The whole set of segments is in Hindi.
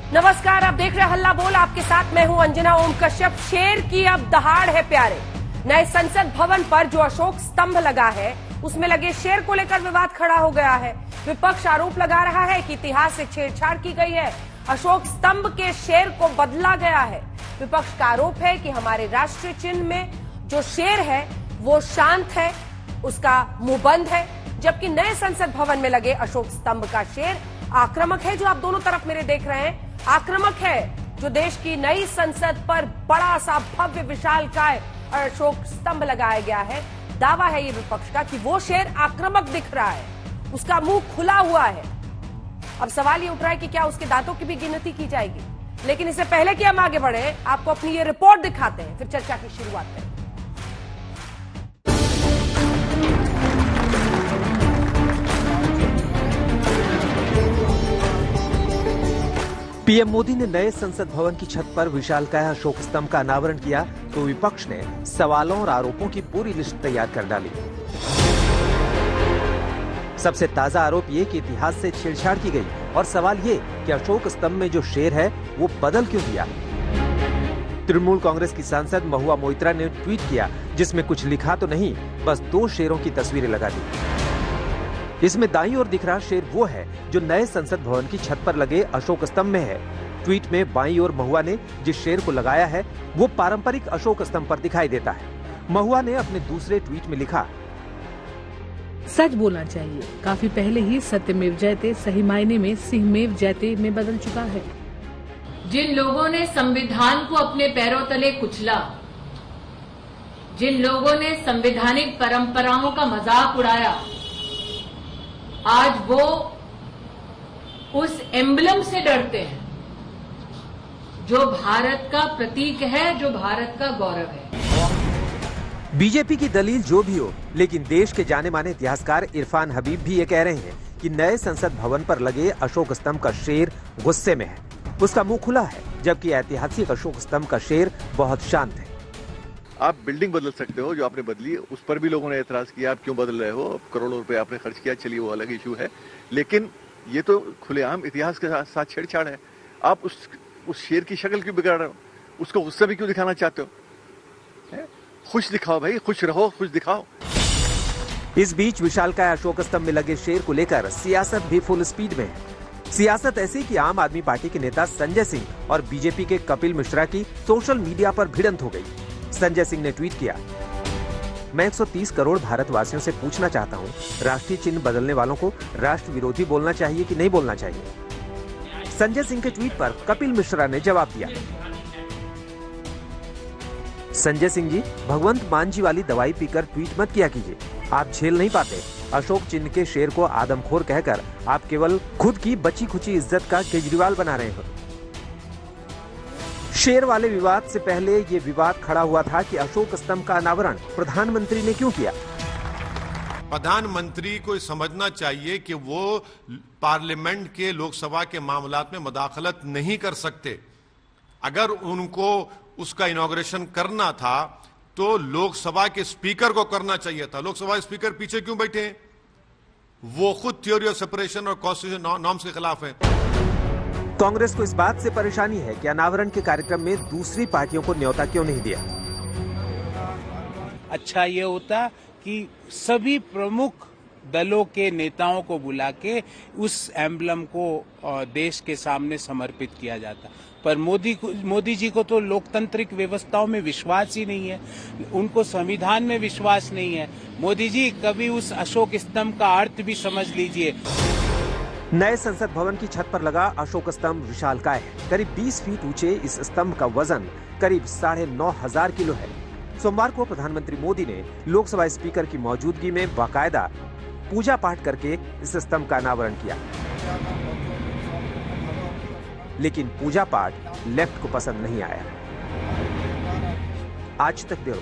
नमस्कार, आप देख रहे हैं हल्ला बोल। आपके साथ मैं हूं अंजना ओम कश्यप। शेर की अब दहाड़ है प्यारे। नए संसद भवन पर जो अशोक स्तंभ लगा है उसमें लगे शेर को लेकर विवाद खड़ा हो गया है। विपक्ष आरोप लगा रहा है कि इतिहास से छेड़छाड़ की गई है, अशोक स्तंभ के शेर को बदला गया है। विपक्ष का आरोप है कि हमारे राष्ट्रीय चिन्ह में जो शेर है वो शांत है, उसका मुंह बंद है, जबकि नए संसद भवन में लगे अशोक स्तंभ का शेर आक्रामक है। जो आप दोनों तरफ मेरे देख रहे हैं आक्रामक है। जो देश की नई संसद पर बड़ा सा भव्य विशालकाय अशोक स्तंभ लगाया गया है, दावा है ये विपक्ष का कि वो शेर आक्रामक दिख रहा है, उसका मुंह खुला हुआ है। अब सवाल ये उठ रहा है कि क्या उसके दांतों की भी गिनती की जाएगी। लेकिन इससे पहले कि हम आगे बढ़े, आपको अपनी ये रिपोर्ट दिखाते हैं, फिर चर्चा की शुरुआत करें। पीएम मोदी ने नए संसद भवन की छत पर विशालकाय अशोक स्तंभ का अनावरण किया तो विपक्ष ने सवालों और आरोपों की पूरी लिस्ट तैयार कर डाली। सबसे ताजा आरोप ये कि इतिहास से छेड़छाड़ की गई और सवाल ये कि अशोक स्तंभ में जो शेर है वो बदल क्यों दिया। तृणमूल कांग्रेस की सांसद महुआ मोइत्रा ने ट्वीट किया जिसमें कुछ लिखा तो नहीं, बस 2 शेरों की तस्वीरें लगा दी। इसमें दाईं ओर दिख रहा शेर वो है जो नए संसद भवन की छत पर लगे अशोक स्तंभ में है। ट्वीट में बाईं ओर महुआ ने जिस शेर को लगाया है वो पारंपरिक अशोक स्तंभ पर दिखाई देता है। महुआ ने अपने दूसरे ट्वीट में लिखा, सच बोलना चाहिए, काफी पहले ही सत्यमेव जयते सही मायने में सिंहमेव जयते में बदल चुका है। जिन लोगों ने संविधान को अपने पैरों तले कुचला, जिन लोगों ने संवैधानिक परंपराओं का मजाक उड़ाया, आज वो उस एम्बलम से डरते हैं जो भारत का प्रतीक है, जो भारत का गौरव है। बीजेपी की दलील जो भी हो, लेकिन देश के जाने माने इतिहासकार इरफान हबीब भी ये कह रहे हैं कि नए संसद भवन पर लगे अशोक स्तंभ का शेर गुस्से में है, उसका मुंह खुला है, जबकि ऐतिहासिक अशोक स्तंभ का शेर बहुत शांत है। आप बिल्डिंग बदल सकते हो, जो आपने बदली उस पर भी लोगों ने एतराज किया, आप क्यों बदल रहे हो, करोड़ों रुपए आपने खर्च किया, चलिए वो अलग इशू है। लेकिन ये तो खुलेआम इतिहास के साथ छेड़छाड़ है। आप उस शेर की शक्ल क्यों बिगाड़ रहे हो, उसको गुस्सा भी क्यों दिखाना चाहते हो? खुश दिखाओ भाई, खुश रहो, खुश दिखाओ। इस बीच विशालकाय अशोक स्तंभ में लगे शेर को लेकर सियासत भी फुल स्पीड में है। सियासत ऐसी कि आम आदमी पार्टी के नेता संजय सिंह और बीजेपी के कपिल मिश्रा की सोशल मीडिया पर भिड़ंत हो गई। संजय सिंह ने ट्वीट किया, मैं 130 करोड़ भारतवासियों से पूछना चाहता हूं, राष्ट्रीय चिन्ह बदलने वालों को राष्ट्र विरोधी बोलना चाहिए कि नहीं बोलना चाहिए। संजय सिंह के ट्वीट पर कपिल मिश्रा ने जवाब दिया, संजय सिंह जी, भगवंत मान जी वाली दवाई पीकर ट्वीट मत किया कीजिए, आप झेल नहीं पाते। अशोक चिन्ह के शेर को आदमखोर कहकर आप केवल खुद की बची खुची इज्जत का केजरीवाल बना रहे हो। शेर वाले विवाद से पहले ये विवाद खड़ा हुआ था कि अशोक स्तंभ का अनावरण प्रधानमंत्री ने क्यों किया। प्रधानमंत्री को समझना चाहिए कि वो पार्लियामेंट के लोकसभा के मामलात में मुदाखलत नहीं कर सकते। अगर उनको उसका इनॉग्रेशन करना था तो लोकसभा के स्पीकर को करना चाहिए था। लोकसभा स्पीकर पीछे क्यों बैठे हैं? वो खुद थ्योरी ऑफ सेपरेशन और कॉन्स्टिट्यूशन नॉर्म्स के खिलाफ है। कांग्रेस को इस बात से परेशानी है कि अनावरण के कार्यक्रम में दूसरी पार्टियों को न्योता क्यों नहीं दिया। अच्छा ये होता कि सभी प्रमुख दलों के नेताओं को बुला के उस एम्बलम को देश के सामने समर्पित किया जाता, पर मोदी जी को तो लोकतांत्रिक व्यवस्थाओं में विश्वास ही नहीं है, उनको संविधान में विश्वास नहीं है। मोदी जी कभी उस अशोक स्तंभ का अर्थ भी समझ लीजिए। नए संसद भवन की छत पर लगा अशोक स्तंभ विशालकाय है। करीब 20 फीट ऊंचे इस स्तंभ का वजन करीब 9,500 किलो है। सोमवार को प्रधानमंत्री मोदी ने लोकसभा स्पीकर की मौजूदगी में बाकायदा पूजा पाठ करके इस स्तंभ का अनावरण किया, लेकिन पूजा पाठ लेफ्ट को पसंद नहीं आया। आज तक ब्यूरो।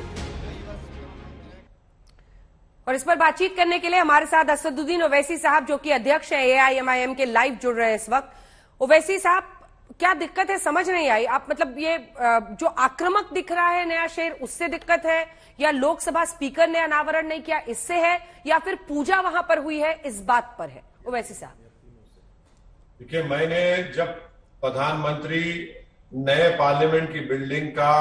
और इस पर बातचीत करने के लिए हमारे साथ असदुद्दीन ओवैसी साहब, जो कि अध्यक्ष हैं एआईएमआईएम के, लाइव जुड़ रहे हैं इस वक्त। ओवैसी साहब, क्या दिक्कत है, समझ नहीं आई। आप मतलब ये जो आक्रामक दिख रहा है नया शेर, उससे दिक्कत है, या लोकसभा स्पीकर ने अनावरण नहीं किया इससे है, या फिर पूजा वहां पर हुई है इस बात पर है? ओवैसी साहब, देखिए, मैंने जब प्रधानमंत्री नए पार्लियामेंट की बिल्डिंग का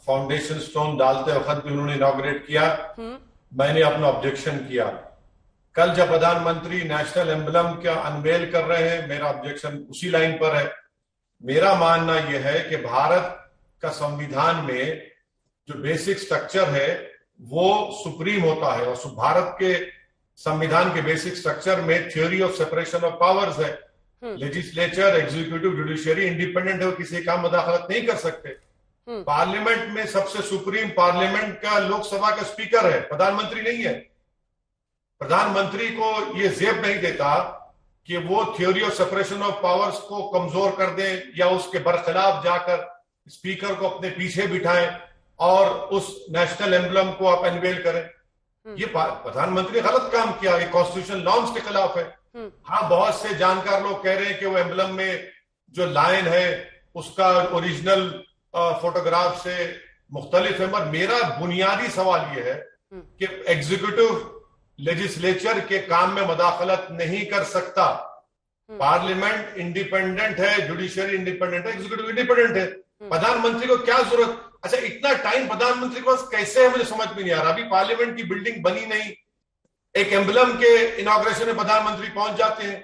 फाउंडेशन स्टोन डालते वक्त भी उन्होंने इनॉग्रेट किया, मैंने अपना ऑब्जेक्शन किया। कल जब प्रधानमंत्री नेशनल एम्बलम का अनवेल कर रहे हैं, मेरा ऑब्जेक्शन उसी लाइन पर है। मेरा मानना यह है कि भारत का संविधान में जो बेसिक स्ट्रक्चर है वो सुप्रीम होता है, और भारत के संविधान के बेसिक स्ट्रक्चर में theory of separation of powers है। लेजिस्लेचर, एग्जीक्यूटिव, जुडिशियरी इंडिपेंडेंट है, वो किसी काम मदाखलत नहीं कर सकते। पार्लियामेंट में सबसे सुप्रीम पार्लियामेंट का लोकसभा का स्पीकर है, प्रधानमंत्री नहीं है। प्रधानमंत्री को ये जेब नहीं देता कि वो theory of separation of powers को कमजोर कर दें या उसके बरखिलाफ जाकर स्पीकर को अपने पीछे बिठाएं और उस नेशनल एम्बलम को आप अनवेल करें। ये प्रधानमंत्री ने गलत काम किया, ये कॉन्स्टिट्यूशन नॉर्म्स के खिलाफ है। हाँ, बहुत से जानकार लोग कह रहे हैं कि वो एम्बलम में जो लाइन है उसका ओरिजिनल फोटोग्राफ से मुख्तलिफ है, मगर मेरा बुनियादी सवाल ये है कि एग्जीक्यूटिव लेजिस्लेचर के काम में मदाखलत नहीं कर सकता। पार्लियामेंट इंडिपेंडेंट है, जुडिशियरी इंडिपेंडेंट है, एग्जीक्यूटिव इंडिपेंडेंट है। प्रधानमंत्री को क्या जरूरत? अच्छा, इतना टाइम प्रधानमंत्री के पास कैसे है, मुझे समझ में नहीं आ रहा। अभी पार्लियामेंट की बिल्डिंग बनी नहीं, एक एम्बलम के इनॉग्रेशन में प्रधानमंत्री पहुंच जाते हैं।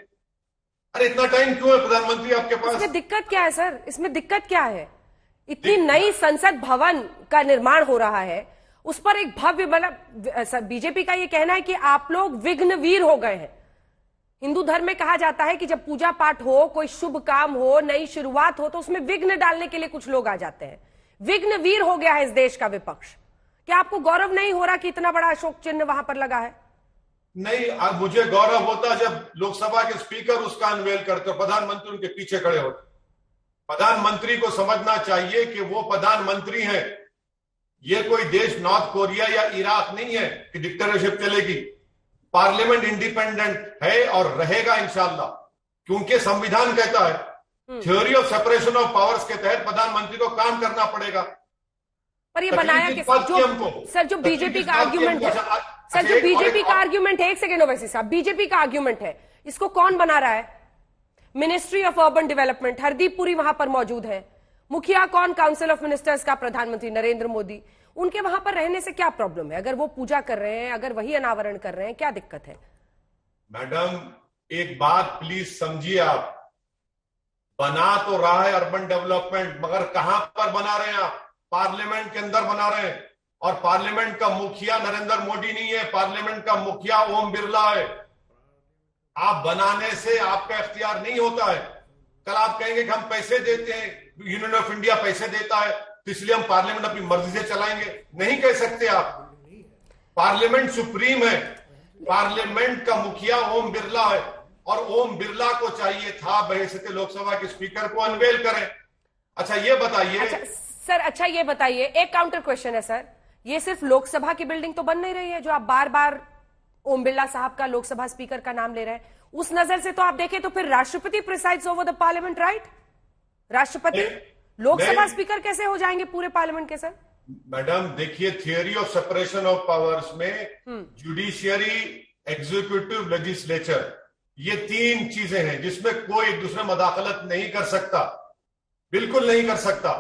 अरे इतना टाइम क्यों है प्रधानमंत्री आपके पास? इसमें दिक्कत क्या है सर? इसमें दिक्कत क्या है? इतनी नई संसद भवन का निर्माण हो रहा है, उस पर एक भव्य, मतलब बीजेपी का ये कहना है कि आप लोग विघ्नवीर हो गए हैं। हिंदू धर्म में कहा जाता है कि जब पूजा पाठ हो, कोई शुभ काम हो, नई शुरुआत हो, तो उसमें विघ्न डालने के लिए कुछ लोग आ जाते हैं। विघ्नवीर हो गया है इस देश का विपक्ष। क्या आपको गौरव नहीं हो रहा कि इतना बड़ा अशोक चिन्ह वहां पर लगा है? नहीं, मुझे गौरव होता जब लोकसभा के स्पीकर उसका अनवेल करते, प्रधानमंत्री उनके पीछे खड़े होते। प्रधानमंत्री को समझना चाहिए कि वो प्रधानमंत्री हैं। ये कोई देश नॉर्थ कोरिया या इराक नहीं है कि डिक्टेटरशिप चलेगी। पार्लियामेंट इंडिपेंडेंट है और रहेगा इंशाल्लाह, क्योंकि संविधान कहता है theory of separation of powers के तहत प्रधानमंत्री को काम करना पड़ेगा। पर ये बनाया कि सर जो बीजेपी का आर्ग्यूमेंट है, सर जो बीजेपी का आर्ग्यूमेंट है, एक सेकेंड ओवैसी साहब, बीजेपी का आर्ग्यूमेंट है, इसको कौन बना रहा है? Ministry of urban development, Hardeep Puri वहां पर मौजूद है। मुखिया कौन? काउंसिल ऑफ मिनिस्टर्स का प्रधानमंत्री नरेंद्र मोदी। उनके वहां पर रहने से क्या प्रॉब्लम है? अगर वो पूजा कर रहे हैं, अगर वही अनावरण कर रहे हैं, क्या दिक्कत है? मैडम, एक बात प्लीज समझिए, आप बना तो रहा है अर्बन डेवलपमेंट, मगर कहां पर बना रहे हैं आप? पार्लियामेंट के अंदर बना रहे हैं, और पार्लियामेंट का मुखिया नरेंद्र मोदी नहीं है, पार्लियामेंट का मुखिया ओम बिरला है। आप बनाने से आपका इख्तियार नहीं होता है। कल आप कहेंगे कि हम पैसे देते हैं, यूनियन ऑफ इंडिया पैसे देता है, तो इसलिए हम पार्लियामेंट अपनी मर्जी से चलाएंगे। नहीं कह सकते आप। पार्लियामेंट सुप्रीम है, पार्लियामेंट का मुखिया ओम बिरला है, और ओम बिरला को चाहिए था बहैसियत लोकसभा के स्पीकर को अनवेल करें। अच्छा ये बताइए अच्छा ये बताइए, एक काउंटर क्वेश्चन है सर, ये सिर्फ लोकसभा की बिल्डिंग तो बन नहीं रही है जो आप बार बार ओम बिरला साहब का लोकसभा स्पीकर का नाम ले रहे हैं। उस नजर से तो आप देखें तो फिर राष्ट्रपति presides over the parliament, right? राष्ट्रपति लोकसभा स्पीकर कैसे हो जाएंगे पूरे पार्लियामेंट के? सर मैडम देखिए, theory of separation of powers में जुडिशियरी, एग्जीक्यूटिव, लेजिस्लेचर, ये तीन चीजें हैं जिसमें कोई एक दूसरे में मदाखलत नहीं कर सकता, बिल्कुल नहीं कर सकता।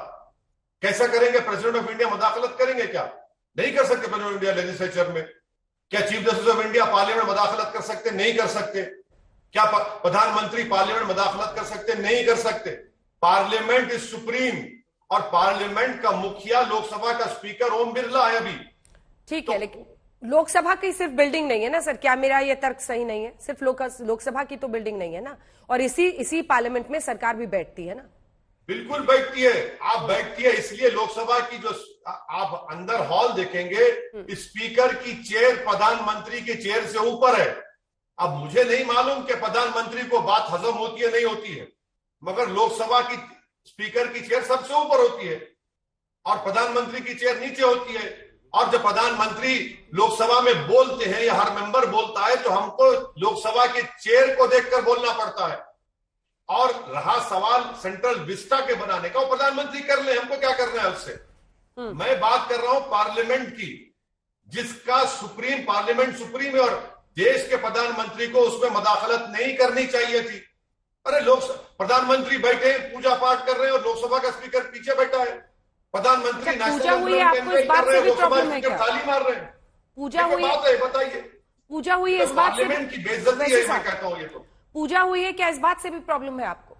कैसा करेंगे? प्रेसिडेंट ऑफ इंडिया मदाखलत करेंगे क्या? नहीं कर सकते प्रेसिडेंट ऑफ इंडिया लेजिस्लेचर में। क्या chief justice of India parliament मदाखलत कर सकते? नहीं कर सकते। क्या प्रधानमंत्री पार्लियामेंट मदाखलत कर सकते? नहीं कर सकते। पार्लियामेंट इज सुप्रीम, और पार्लियामेंट का मुखिया लोकसभा का स्पीकर ओम बिरला है अभी। ठीक है, लेकिन लोकसभा की सिर्फ बिल्डिंग नहीं है ना सर, क्या मेरा ये तर्क सही नहीं है? सिर्फ लोकसभा की तो बिल्डिंग नहीं है ना, और इसी पार्लियामेंट में सरकार भी बैठती है ना? बिल्कुल बैठती है। आप बैठती है इसलिए लोकसभा की जो आप अंदर हॉल देखेंगे, स्पीकर की चेयर प्रधानमंत्री की चेयर से ऊपर है। अब मुझे नहीं मालूम कि प्रधानमंत्री को बात हजम होती है नहीं होती है, मगर लोकसभा की स्पीकर की चेयर सबसे ऊपर होती है और प्रधानमंत्री की चेयर नीचे होती है। और जब प्रधानमंत्री लोकसभा में बोलते हैं या हर मेंबर बोलता है तो हमको लोकसभा की चेयर को देखकर बोलना पड़ता है। और रहा सवाल सेंट्रल विस्टा के बनाने का, वो प्रधानमंत्री कर ले, हमको क्या करना है उससे। मैं बात कर रहा हूं पार्लियामेंट की, जिसका सुप्रीम, पार्लियामेंट सुप्रीम है, और देश के प्रधानमंत्री को उसमें मदाखलत नहीं करनी चाहिए थी। अरे प्रधानमंत्री बैठे हैं, पूजा पाठ कर रहे हैं और लोकसभा का स्पीकर पीछे बैठा है। प्रधानमंत्री पूजा हुई है, आपको इस बात से भी प्रॉब्लम है क्या? ताली मार रहे हैं। पूजा हुई बात है, बताइए। पूजा हुई है, इस बात से पार्लियामेंट की बेइज्जती है, मैं कहता हूं। ये तो पूजा हुई है क्या, इस बात से भी प्रॉब्लम है आपको?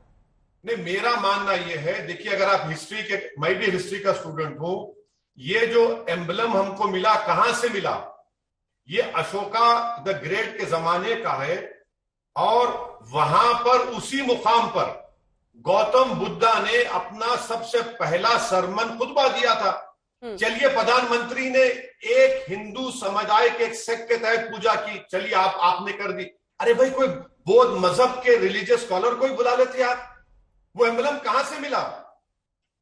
नहीं, मेरा मानना यह है, देखिए अगर आप हिस्ट्री के, मैं भी हिस्ट्री का स्टूडेंट हूं, ये जो एम्बलम हमको मिला कहां से मिला? ये अशोका द ग्रेट के जमाने का है और वहां पर उसी मुकाम पर गौतम बुद्धा ने अपना सबसे पहला सरमन खुतबा दिया था। चलिए प्रधानमंत्री ने एक हिंदू समुदाय के एक सेक्ट के तहत पूजा की, चलिए आपने कर दी। अरे भाई, कोई बौद्ध मजहब के रिलीजियस स्कॉलर को ही बुला लेते आप। वो एम्बलम कहां से मिला?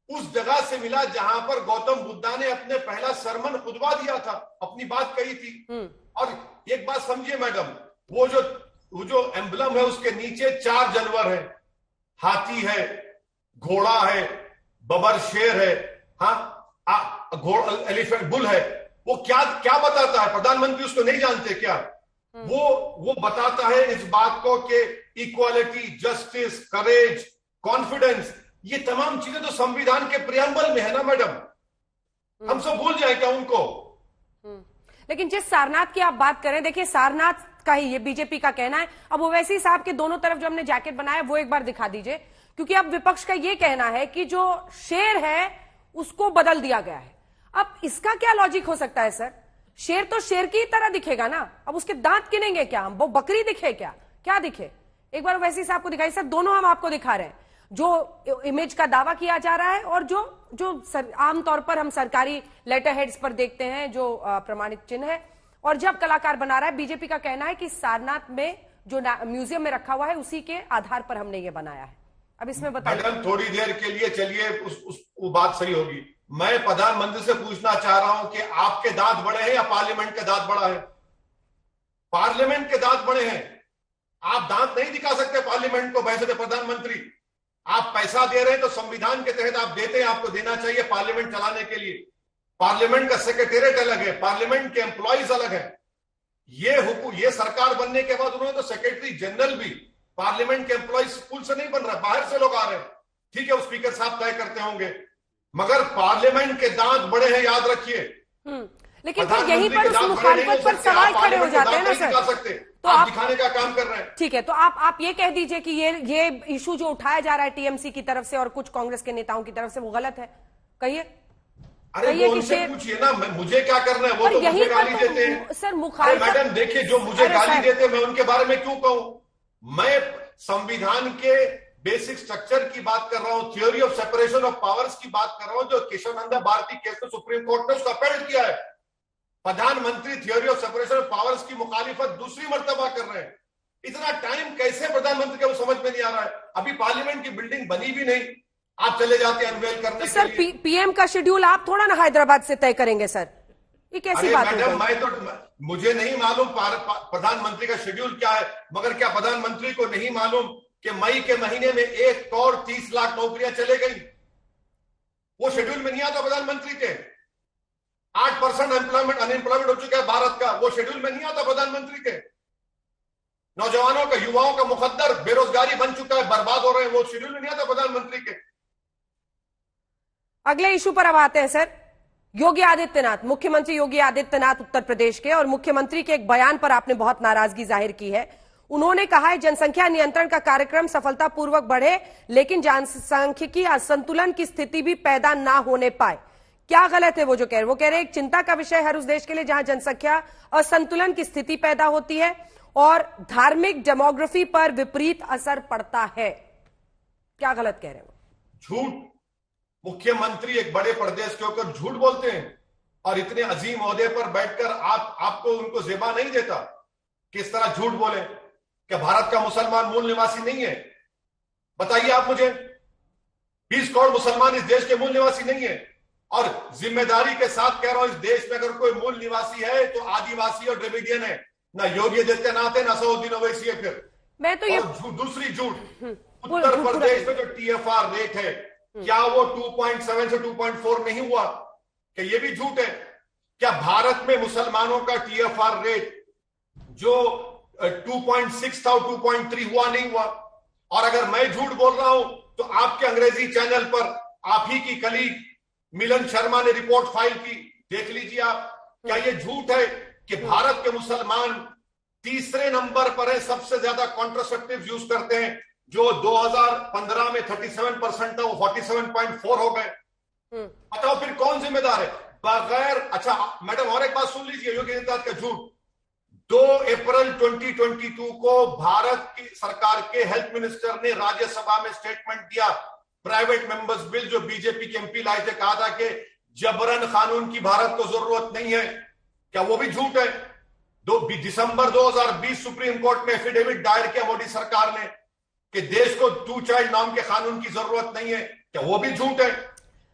उस जगह से मिला जहां पर गौतम बुद्धा ने अपने पहला सरमन खुतबा दिया था, अपनी बात कही थी। और एक बात समझिए मैडम, वो जो एम्बलम है उसके नीचे 4 जानवर है, हाथी है, घोड़ा है, बबर शेर है, हाँ एलिफेंट बुल है। वो क्या क्या बताता है? प्रधानमंत्री उसको नहीं जानते क्या? वो बताता है इस बात को कि इक्वालिटी, जस्टिस, करेज, कॉन्फिडेंस, ये तमाम चीजें तो संविधान के प्रियम्बल में है ना मैडम। हम सब भूल जाए क्या उनको? लेकिन जिस सारनाथ की आप बात करें, देखिए सारनाथ का ही ये बीजेपी का कहना है। अब ओवैसी साहब के दोनों तरफ जो हमने जैकेट बनाया वो एक बार दिखा दीजिए, क्योंकि अब विपक्ष का ये कहना है कि जो शेर है उसको बदल दिया गया है। अब इसका क्या लॉजिक हो सकता है सर? शेर तो शेर की तरह दिखेगा ना, अब उसके दांत गिनेंगे क्या हम? वो बकरी दिखे क्या दिखे? एक बार ओवैसी साहब को दिखाई सर, दोनों हम आपको दिखा रहे हैं। जो इमेज का दावा किया जा रहा है और जो आमतौर पर हम सरकारी लेटर हेड्स पर देखते हैं जो प्रमाणित चिन्ह है, और जब कलाकार बना रहा है। बीजेपी का कहना है कि सारनाथ में जो म्यूजियम में रखा हुआ है उसी के आधार पर हमने ये बनाया है। अब इसमें बताइए। मैडम थोड़ी देर के लिए चलिए, वो बात सही होगी। मैं प्रधानमंत्री से पूछना चाह रहा हूं कि आपके दांत बड़े हैं या पार्लियामेंट के दांत बड़ा है? पार्लियामेंट के दांत बड़े हैं। आप दांत नहीं दिखा सकते पार्लियामेंट को वैसे प्रधानमंत्री। आप पैसा दे रहे हैं तो संविधान के तहत आप देते हैं, आपको देना चाहिए पार्लियामेंट चलाने के लिए। पार्लियामेंट का सेक्रेटेरिएट अलग है, पार्लियामेंट के एम्प्लॉइज अलग है। ये सरकार बनने के बाद उन्होंने तो सेक्रेटरी जनरल भी पार्लियामेंट के एम्प्लॉइज स्कूल से नहीं बन रहा, बाहर से लोग आ रहे हैं। ठीक है, वो स्पीकर साहब तय करते होंगे, मगर पार्लियामेंट के दांत बड़े हैं, याद रखिए। लेकिन फिर यहीं पर उस मुखालफत पर सवाल खड़े हो जाते हैं ना सर। तो आप दिखाने का काम कर रहे हैं। ठीक है, तो आप ये कह दीजिए कि ये इशू जो उठाया जा रहा है टीएमसी की तरफ से और कुछ कांग्रेस के नेताओं की तरफ से, वो गलत है, कहिए। अरे वो उनसे पूछिए ना, मुझे क्या करना है? वो तो मुझे गाली देते हैं सर। मुखालफत मैडम देखिए, जो मुझे गाली देते हैं मैं उनके बारे में क्यों कहूं? मैं संविधान के बेसिक स्ट्रक्चर की बात कर रहा हूं, theory of separation of powers की बात कर रहा हूं, जो केशवानंद भारती केस में सुप्रीम कोर्ट ने उसका अपील किया है। प्रधानमंत्री theory of separation of powers की मुखालिफत दूसरी मर्तबा कर रहे हैं। इतना टाइम कैसे प्रधानमंत्री को समझ में नहीं आ रहा है? अभी पार्लियामेंट की बिल्डिंग बनी भी नहीं, आप चले जाते हैं अनवेल करने तो सर पीएम का शेड्यूल आप थोड़ा ना हैदराबाद से तय करेंगे सर, ये कैसी बात है? मैडम मुझे नहीं मालूम प्रधानमंत्री का शेड्यूल क्या है, मगर क्या प्रधानमंत्री को नहीं मालूम कि मई के महीने में 1 करोड़ 30 लाख नौकरियां चले गई? वो शेड्यूल में नहीं आता प्रधानमंत्री के। 8% अनएम्प्लॉयमेंट हो चुका है भारत का, वो शेड्यूल में नहीं आता प्रधानमंत्री के। नौजवानों का, युवाओं का मुकद्दर बेरोजगारी बन चुका है, बर्बाद हो रहे हैं, वो शेड्यूल में नहीं आता प्रधानमंत्री के। अगले इशू पर अब आते हैं सर। योगी आदित्यनाथ, मुख्यमंत्री योगी आदित्यनाथ उत्तर प्रदेश के, और मुख्यमंत्री के एक बयान पर आपने बहुत नाराजगी जाहिर की है। उन्होंने कहा है जनसंख्या नियंत्रण का कार्यक्रम सफलतापूर्वक बढ़े, लेकिन जनसांख्यिकी असंतुलन की स्थिति भी पैदा ना होने पाए। क्या गलत है वो जो कह रहे? वो कह रहे हैं एक चिंता का विषय हर उस देश के लिए जहां जनसंख्या असंतुलन की स्थिति पैदा होती है और धार्मिक डेमोग्राफी पर विपरीत असर पड़ता है। क्या गलत कह रहे हैं वो? झूठ। मुख्यमंत्री एक बड़े प्रदेश के होकर झूठ बोलते हैं और इतने अजीम ओहदे पर बैठकर आपको उनको ज़ेबा नहीं देता किस तरह झूठ बोले कि भारत का मुसलमान मूल निवासी नहीं है। बताइए आप मुझे, 20 करोड़ मुसलमान इस देश के मूल निवासी नहीं है। और जिम्मेदारी के साथ कह रहा हूं, इस देश में अगर कोई मूल निवासी है तो आदिवासी और द्रविडियन है। ना योगी आदित्यनाथ है, ना सऊदीन ओवैसी है। फिर मैं तो ये दूसरी झूठ, उत्तर प्रदेश में जो TFR रेट है, क्या वो 2.7 से 2.4 नहीं हुआ? क्या ये भी झूठ है? क्या भारत में मुसलमानों का TFR रेट जो 2.6 था 2.3 हुआ नहीं हुआ? और अगर मैं झूठ बोल रहा हूं तो आपके अंग्रेजी चैनल पर आप ही की कलीग मिलन शर्मा ने रिपोर्ट फाइल की, देख लीजिए आप। क्या ये झूठ है कि भारत के मुसलमान तीसरे नंबर पर है, सबसे ज्यादा कॉन्ट्रासेप्टिव यूज करते हैं? जो 2015 में 37% था वो 47.4 हो गए। बताओ फिर कौन जिम्मेदार है? बगैर, अच्छा मैडम और एक बात सुन लीजिए, योगी आदित्यनाथ का झूठ। 2 अप्रैल 2022 को भारत की सरकार के हेल्थ मिनिस्टर ने राज्यसभा में स्टेटमेंट दिया, प्राइवेट मेंबर्स बिल जो बीजेपी के एमपी लाए थे, कहा था कि जबरन कानून की भारत को जरूरत नहीं है। क्या वो भी झूठ है? दिसंबर 2020 सुप्रीम कोर्ट में एफिडेविट दायर किया मोदी सरकार ने कि देश को 2 चाइल्ड नाम के कानून की जरूरत नहीं है। क्या वो भी झूठ है?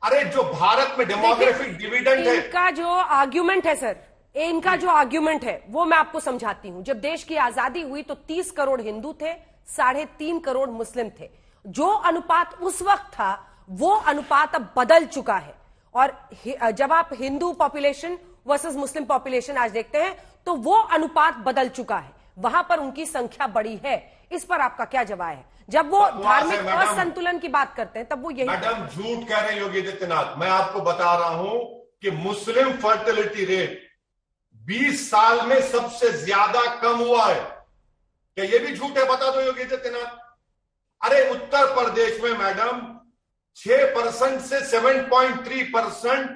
अरे जो भारत में डेमोग्राफिक डिविडेंड है, इनका जो आर्ग्यूमेंट है सर, इनका जो आर्ग्यूमेंट है वो मैं आपको समझाती हूं। जब देश की आजादी हुई तो 30 करोड़ हिंदू थे, 3.5 करोड़ मुस्लिम थे। जो अनुपात उस वक्त था वो अनुपात अब बदल चुका है। और जब आप Hindu population versus Muslim population आज देखते हैं तो वो अनुपात बदल चुका है, वहां पर उनकी संख्या बड़ी है। इस पर आपका क्या जवाब है? जब वो धार्मिक असंतुलन की बात करते हैं तब वो यही मैडम झूठ कह रहे हैं योगी आदित्यनाथ। मैं आपको बता रहा हूं कि मुस्लिम फर्टिलिटी रेट 20 साल में सबसे ज्यादा कम हुआ है। क्या ये भी झूठ है? बता दो योगी आदित्यनाथ। अरे उत्तर प्रदेश में मैडम 6% से 7.3%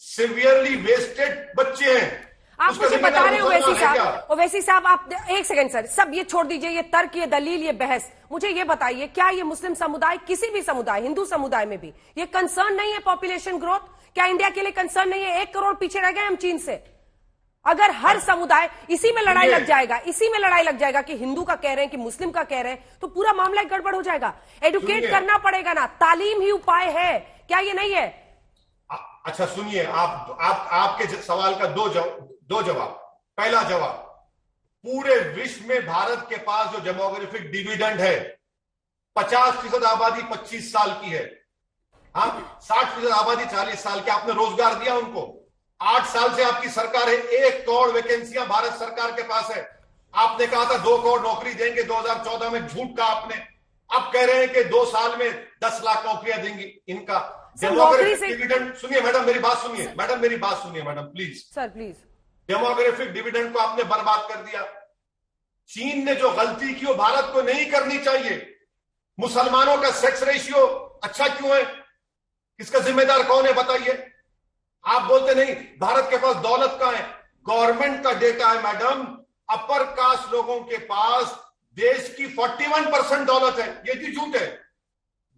सिवियरली वेस्टेड बच्चे हैं। आप मुझे बता रहे हो ओवैसी साहब, ओवैसी साहब आप एक सेकंड सर, सब ये छोड़ दीजिए, ये तर्क, ये दलील, ये बहस। मुझे ये बताइए, क्या ये मुस्लिम समुदाय, किसी भी समुदाय, हिंदू समुदाय में भी ये कंसर्न नहीं है पॉपुलेशन ग्रोथ? क्या इंडिया के लिए कंसर्न नहीं है? 1 करोड़ पीछे रह गए हम चीन से। अगर हर समुदाय इसी में लड़ाई लग जाएगा, इसी में लड़ाई लग जाएगा कि हिंदू का कह रहे हैं कि मुस्लिम का कह रहे हैं, तो पूरा मामला गड़बड़ हो जाएगा। एडुकेट करना पड़ेगा ना, तालीम ही उपाय है, क्या ये नहीं है? अच्छा सुनिए, आपके सवाल का दो जवाब। पहला जवाब, पूरे विश्व में भारत के पास जो डेमोग्राफिक डिविडेंड है, 50% आबादी 25 साल की है, हाँ 60% आबादी 40 साल की। आपने रोजगार दिया उनको। 8 साल से आपकी सरकार है, 1 करोड़ वैकेंसियां भारत सरकार के पास है। आपने कहा था 2 करोड़ नौकरी देंगे 2014 में, झूठ कहा आपने। अब कह रहे हैं कि 2 साल में 10 लाख नौकरियां देंगी। इनका डेमोग्राफिक डिविडेंड, सुनिए मैडम मेरी बात सुनिए, मैडम मेरी बात सुनिए madam please sir please. Demographic dividend को आपने बर्बाद कर दिया। चीन ने जो गलती की वो भारत को नहीं करनी चाहिए। मुसलमानों का सेक्स रेशियो अच्छा क्यों है? इसका जिम्मेदार कौन है बताइए? आप बोलते नहीं भारत के पास दौलत कहां है? गवर्नमेंट का डेटा है मैडम, अपर कास्ट लोगों के पास देश की 41% दौलत है, ये भी झूठ है।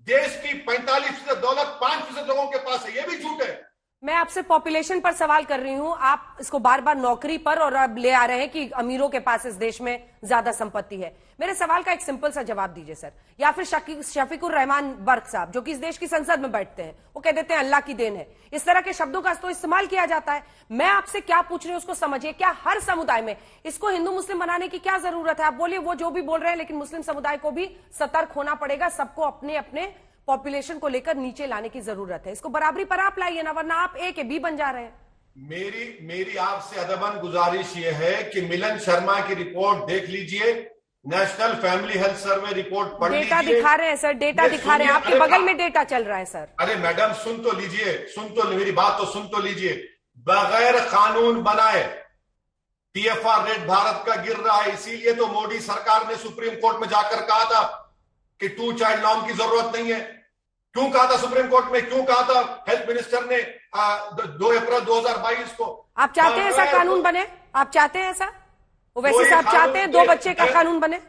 देश की 45% दौलत 5% लोगों के पास है, ये भी झूठ है। मैं आपसे पॉपुलेशन पर सवाल कर रही हूं, आप इसको बार बार नौकरी पर और अब ले आ रहे हैं कि अमीरों के पास इस देश में ज्यादा संपत्ति है। मेरे सवाल का एक सिंपल सा जवाब दीजिए सर। या फिर शफीकुर रहमान वर्क साहब जो कि इस देश की संसद में बैठते हैं, वो कह देते हैं अल्लाह की देन है। इस तरह के शब्दों का तो इस्तेमाल किया जाता है। मैं आपसे क्या पूछ रही हूं उसको समझिए। क्या हर समुदाय में इसको हिंदू मुस्लिम बनाने की क्या जरूरत है? आप बोलिए वो जो भी बोल रहे हैं, लेकिन मुस्लिम समुदाय को भी सतर्क होना पड़ेगा। सबको अपने अपने पॉपुलेशन को लेकर नीचे लाने की जरूरत है। इसको बराबरी पर आप लाइए ना, वरना आप ए के बी बन जा रहे हैं। मेरी आपसे अदबन गुजारिश यह है कि मिलन शर्मा की रिपोर्ट देख लीजिए, national family health survey report पढ़ लीजिए। डेटा दिखा रहे हैं सर, डेटा दिखा रहे हैं, आपके बगल में डेटा चल रहा है सर। अरे मैडम सुन तो लीजिए, मेरी बात तो सुन तो लीजिए। बगैर कानून बनाए टीएफआर रेट भारत का गिर रहा है। इसीलिए तो मोदी सरकार ने सुप्रीम कोर्ट में जाकर कहा था कि 2 चाइल्ड नॉर्म की जरूरत नहीं है। क्यों कहा था सुप्रीम कोर्ट में? क्यों कहा था हेल्थ मिनिस्टर ने 2 अप्रैल 2022 को? आप चाहते हैं ऐसा कानून बने? आप चाहते हैं ऐसा? ओवैसी साहब चाहते हैं 2 बच्चे का कानून बने?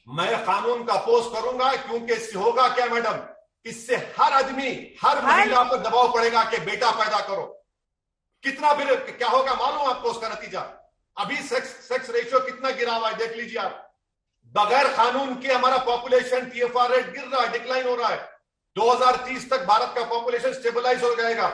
मैं कानून का अपोज करूंगा, क्योंकि इससे होगा क्या मैडम? इससे हर आदमी, हर महिला पर दबाव पड़ेगा कि बेटा पैदा करो। कितना फिर क्या होगा मालूम आपको उसका नतीजा? अभी सेक्स रेशियो कितना गिरा हुआ है देख लीजिए आप। बगैर कानून के हमारा पॉपुलेशन टीएफआर रेट गिर रहा है, डिक्लाइन हो रहा है। 2030 तक भारत का पॉपुलेशन स्टेबलाइज हो जाएगा।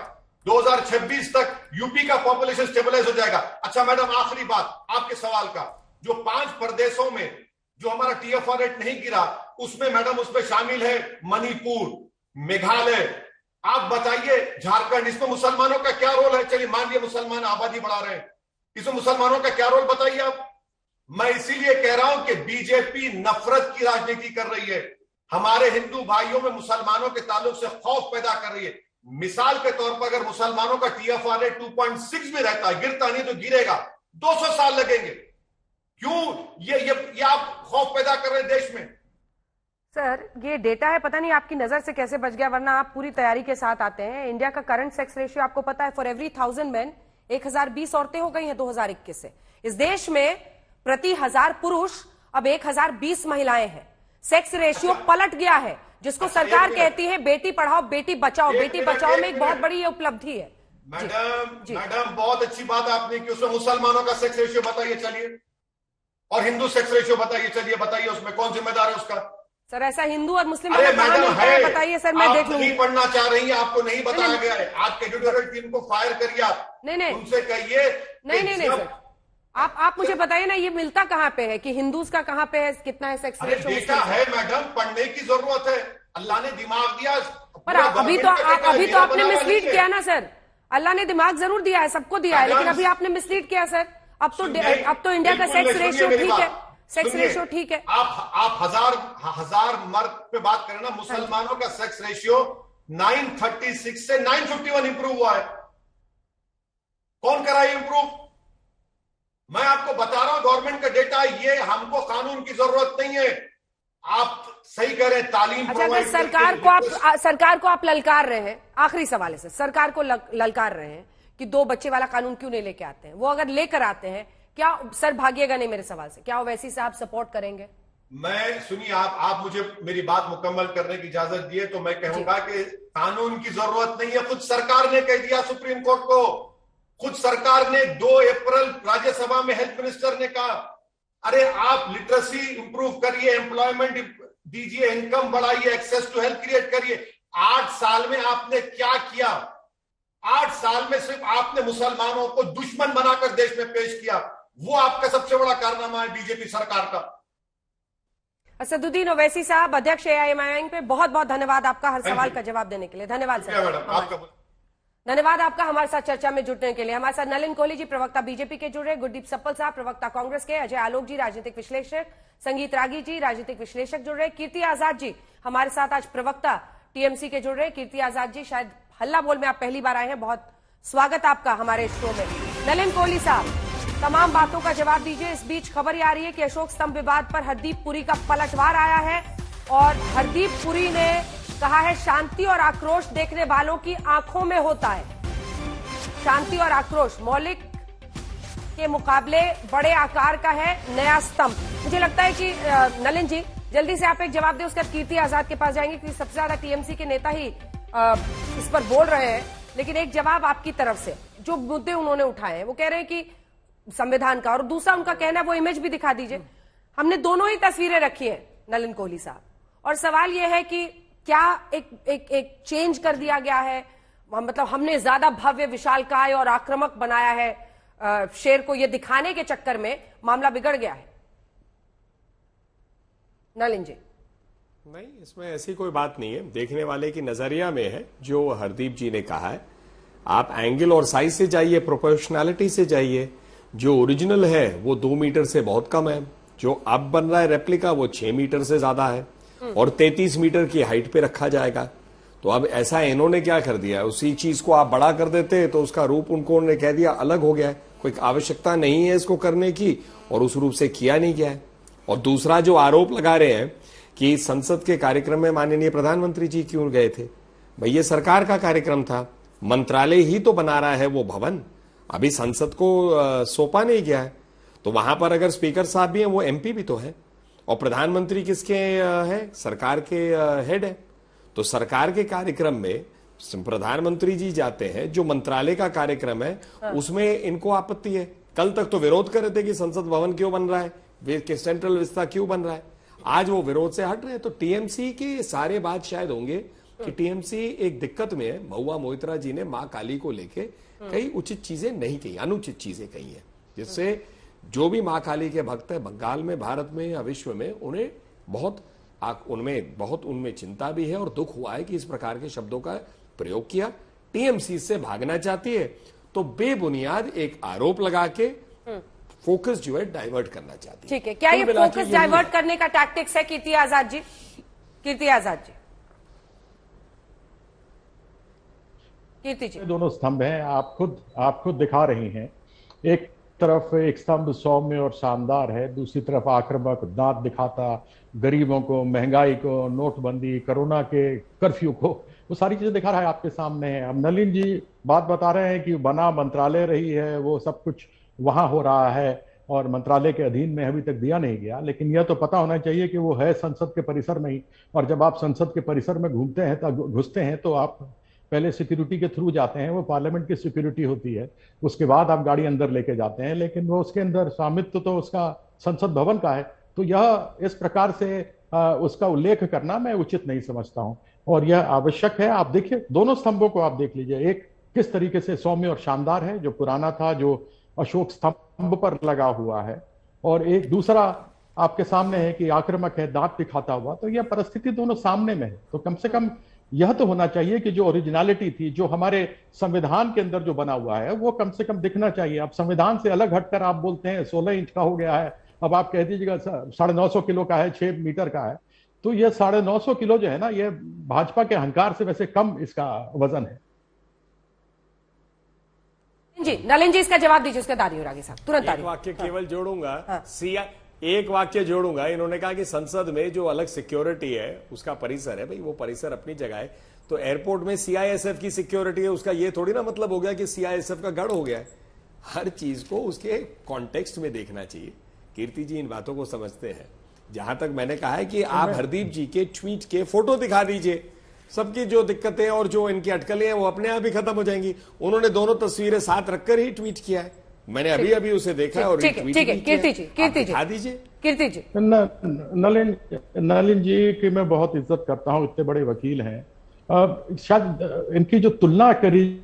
2026 तक यूपी का पॉपुलेशन स्टेबलाइज हो जाएगा। अच्छा मैडम आखिरी बात आपके सवाल का, जो 5 प्रदेशों में जो हमारा टीएफआर रेट नहीं गिरा, उसमें मैडम उसमें शामिल है मणिपुर, मेघालय। आप बताइए झारखंड, इसमें मुसलमानों का क्या रोल है? चलिए मान लिया मुसलमान आबादी बढ़ा रहे हैं, इसमें मुसलमानों का क्या रोल बताइए आप? मैं इसीलिए कह रहा हूं कि बीजेपी नफरत की राजनीति कर रही है। हमारे हिंदू भाइयों में मुसलमानों के ताल्लुक से खौफ पैदा कर रही है। मिसाल के तौर पर अगर मुसलमानों का TFR रेट 2.6 भी रहता है, गिरता नहीं तो गिरेगा, 200 साल लगेंगे। क्यों ये आप खौफ पैदा कर रहे हैं देश में? सर, ये डेटा है, पता नहीं आपकी नजर से कैसे बच गया, वरना आप पूरी तैयारी के साथ आते हैं। इंडिया का करंट सेक्स रेशियो आपको पता है, फॉर एवरी 1000 मैन 1020 औरतें हो गई हैं 2021 से। इस देश में प्रति 1000 पुरुष अब 1020 महिलाएं हैं। सेक्स रेशियो पलट गया है, जिसको सरकार कहती है बेटी पढ़ाओ बेटी बचाओ। बेटी बचाओ में एक बहुत बड़ी ये उपलब्धि है। मैडम बहुत अच्छी बात आपने की, उसमें मुसलमानों का सेक्स रेशियो बताइए चलिए, और हिंदू सेक्स रेशियो बताइए चलिए, बताइए उसमें कौन जिम्मेदार है उसका? सर, ऐसा हिंदू और मुस्लिम बताइए सर, मैं देख लूंगी। नहीं पढ़ना चाह रही है, आपको नहीं बताया गया है। आपके एडिटोरियल टीम को फायर करिए आप। नहीं, उनसे कहिए। नहीं सर, आप मुझे बताइए ना, ये मिलता कहाँ पे है कि हिंदूज का कहाँ पे है, कितना है सेक्स रेशियो? डेटा है मैडम, पढ़ने की जरूरत है। अल्लाह ने दिमाग दिया, पर अभी तो आपने मिसलीड किया ना सर। अल्लाह ने दिमाग जरूर दिया है, सबको दिया है, लेकिन अभी आपने मिसलीड किया सर। अब तो इंडिया का सेक्स रेशियो ठीक है, सेक्स रेशियो ठीक है। आप हजार मर्द पे बात करें ना, मुसलमानों का सेक्स रेशियो 936 से 951 इंप्रूव हुआ है। कौन कराए इंप्रूव? मैं आपको बता रहा हूं, गवर्नमेंट का डेटा ये, हमको कानून की जरूरत नहीं है। आप सही कह रहे हैं, तालीम। अच्छा, अगर सरकार को आप ललकार रहे हैं, आखिरी सवाल है सर, सरकार को ललकार रहे हैं कि 2 बच्चे वाला कानून क्यों नहीं लेके आते हैं, वो अगर लेकर आते हैं, क्या सर भागिएगा नहीं मेरे सवाल से? क्या ओवैसी साहब सपोर्ट करेंगे? मैं सुनिए, आप मुझे मेरी बात मुकम्मल करने की इजाजत दिए तो मैं कहूंगा कि कानून की जरूरत नहीं है। खुद सरकार ने कह दिया सुप्रीम कोर्ट को, खुद सरकार ने 2 अप्रैल राज्यसभा में हेल्थ मिनिस्टर ने कहा, अरे आप लिटरेसी इंप्रूव करिए, एम्प्लॉयमेंट दीजिए, इनकम बढ़ाइए, एक्सेस टू हेल्थ क्रिएट करिए। 8 साल में आपने क्या किया? 8 साल में सिर्फ आपने मुसलमानों को दुश्मन बनाकर देश में पेश किया। वो आपका सबसे बड़ा कारनामा है बीजेपी सरकार का। असदुद्दीन ओवैसी साहब, अध्यक्ष AIMIM पे बहुत बहुत धन्यवाद आपका हर सवाल का जवाब देने के लिए। धन्यवाद सर, धन्यवाद आपका हमारे साथ चर्चा में जुड़ने के लिए। हमारे साथ नलिन कोहली जी प्रवक्ता बीजेपी के जुड़ रहे, गुरदीप सप्पल साहब प्रवक्ता कांग्रेस के, अजय आलोक जी राजनीतिक विश्लेषक, संगीत रागी जी राजनीतिक विश्लेषक जुड़ रहे, कीर्ति आजाद जी हमारे साथ आज प्रवक्ता TMC के जुड़ रहे। कीर्ति आजाद जी, शायद हल्ला बोल में आप पहली बार आए हैं, बहुत स्वागत आपका हमारे शो में। नलिन कोहली साहब, तमाम बातों का जवाब दीजिए। इस बीच खबर ये आ रही है कि अशोक स्तंभ विवाद पर हरदीप पुरी का पलटवार आया है और हरदीप पुरी ने कहा है शांति और आक्रोश देखने वालों की आंखों में होता है। शांति और आक्रोश मौलिक के मुकाबले बड़े आकार का है नया स्तंभ। मुझे लगता है कि नलिन जी जल्दी से आप एक जवाब दें, उसके बाद कीर्ति आजाद के पास जाएंगे क्योंकि सबसे ज्यादा TMC के नेता ही इस पर बोल रहे हैं। लेकिन एक जवाब आपकी तरफ से, जो मुद्दे उन्होंने उठाए हैं, वो कह रहे हैं कि संविधान का, और दूसरा उनका कहना है, वो इमेज भी दिखा दीजिए। हमने दोनों ही तस्वीरें रखी हैं नलिन कोहली साहब, और सवाल यह है कि क्या एक चेंज कर दिया गया है, मतलब हमने ज्यादा भव्य विशालकाय और आक्रामक बनाया है शेर को, ये दिखाने के चक्कर में मामला बिगड़ गया है? नलिन जी। नहीं, इसमें ऐसी कोई बात नहीं है, देखने वाले की नजरिया में है जो हरदीप जी ने कहा है। आप एंगल और साइज से जाइए, प्रोपोर्शनैलिटी से जाइए। जो ओरिजिनल है वो 2 मीटर से बहुत कम है, जो अब बन रहा है रेप्लिका वो 6 मीटर से ज्यादा है और 33 मीटर की हाइट पे रखा जाएगा। तो अब ऐसा इन्होंने क्या कर दिया, उसी चीज को आप बड़ा कर देते तो उसका रूप उनको उन्होंने कह दिया अलग हो गया है, कोई आवश्यकता नहीं है इसको करने की, और उस रूप से किया नहीं गया है। और दूसरा जो आरोप लगा रहे हैं कि संसद के कार्यक्रम में माननीय प्रधानमंत्री जी क्यों गए थे, भाई ये सरकार का कार्यक्रम था, मंत्रालय ही तो बना रहा है वो भवन, अभी संसद को सौंपा नहीं गया है। तो वहां पर अगर स्पीकर साहब भी हैं, वो MP भी तो है, और प्रधानमंत्री किसके हैं, सरकार के हेड है। तो सरकार के कार्यक्रम में प्रधानमंत्री जी जाते हैं, जो मंत्रालय का कार्यक्रम है उसमें इनको आपत्ति है। कल तक तो विरोध कर रहे थे कि संसद भवन क्यों बन रहा है, सेंट्रल विस्ता क्यों बन रहा है, आज वो विरोध से हट रहे हैं। तो TMC के सारे बात शायद होंगे कि TMC एक दिक्कत में है। महुआ मोइत्रा जी ने मां काली को लेके कई उचित चीजें नहीं कही, अनुचित चीजें कही है, जिससे जो भी मां काली के भक्त है बंगाल में, भारत में या विश्व में, उन्हें बहुत उनमें चिंता भी है और दुख हुआ है कि इस प्रकार के शब्दों का प्रयोग किया। TMC से भागना चाहती है तो बेबुनियाद एक आरोप लगा के फोकस जो है डाइवर्ट करना चाहती है। ठीक है, क्या ये फोकस डाइवर्ट करने का टैक्टिक्स है कीर्ति आजाद जी? कीर्ति आजाद जी। कीर्ति जी, दोनों स्तंभ हैं, आप खुद दिखा रही हैं। एक तरफ एक स्तंभ सौम्य और शानदार है, दूसरी तरफ आक्रामक, दांत दिखाता, गरीबों को, महंगाई को, नोटबंदी, कोरोना के कर्फ्यू को, वो सारी चीजें दिखा रहा है, आपके सामने है। अब नलिन जी बात बता रहे हैं कि बना मंत्रालय रही है, वो सब कुछ वहां हो रहा है और मंत्रालय के अधीन में अभी तक दिया नहीं गया, लेकिन यह तो पता होना चाहिए कि वो है संसद के परिसर में ही। और जब आप संसद के परिसर में घुसते हैं तो आप पहले सिक्योरिटी के थ्रू जाते हैं, वो पार्लियामेंट की सिक्योरिटी होती है, उसके बाद आप गाड़ी अंदर लेके जाते हैं, लेकिन वो उसके अंदर स्वामित्व तो उसका संसद भवन का है। तो यह इस प्रकार से उसका उल्लेख करना मैं उचित नहीं समझता हूं, और यह आवश्यक है। आप देखिए दोनों स्तंभों को आप देख लीजिए, एक किस तरीके से सौम्य और शानदार है, जो पुराना था, जो अशोक स्तंभ पर लगा हुआ है, और एक दूसरा आपके सामने है कि आक्रामक है, दांत दिखाता हुआ। तो यह परिस्थिति दोनों सामने में है, तो कम से कम यह तो होना चाहिए कि जो ओरिजिनलिटी थी, जो हमारे संविधान के अंदर जो बना हुआ है, वो कम से कम दिखना चाहिए। अब संविधान से अलग हटकर आप बोलते हैं 16 इंच का हो गया है, अब आप कह दीजिएगा 950 किलो का है, 6 मीटर का है, तो यह 950 किलो जो है ना, यह भाजपा के अहंकार से वैसे कम इसका वजन है। जी नलिन जी इसका जवाब दीजिए, उसका दारी रागी साहब तुरंत। एक वाक्य केवल जोड़ूंगा, एक वाक्य जोड़ूंगा। इन्होंने कहा कि संसद में जो अलग सिक्योरिटी है उसका परिसर है, भाई वो परिसर अपनी जगह है, तो एयरपोर्ट में सीआईएसएफ की सिक्योरिटी है, उसका ये थोड़ी ना मतलब हो गया कि सीआईएसएफ का गढ़ हो गया है। हर चीज को उसके कॉन्टेक्स्ट में देखना चाहिए। कीर्ति जी इन बातों को समझते हैं। जहां तक मैंने कहा है कि आप हरदीप जी के ट्वीट के फोटो दिखा दीजिए, सबकी जो दिक्कतें और जो इनकी अटकलें हैं वो अपने आप ही खत्म हो जाएंगी। उन्होंने दोनों तस्वीरें साथ रखकर ही ट्वीट किया है, मैंने अभी उसे देखा है और ठीक है। कीर्ति जी दिखा दीजिए। कीर्ति जी, नलिन जी की मैं बहुत इज्जत करता हूं, इतने बड़े वकील हैं। शायद इनकी जो तुलना करी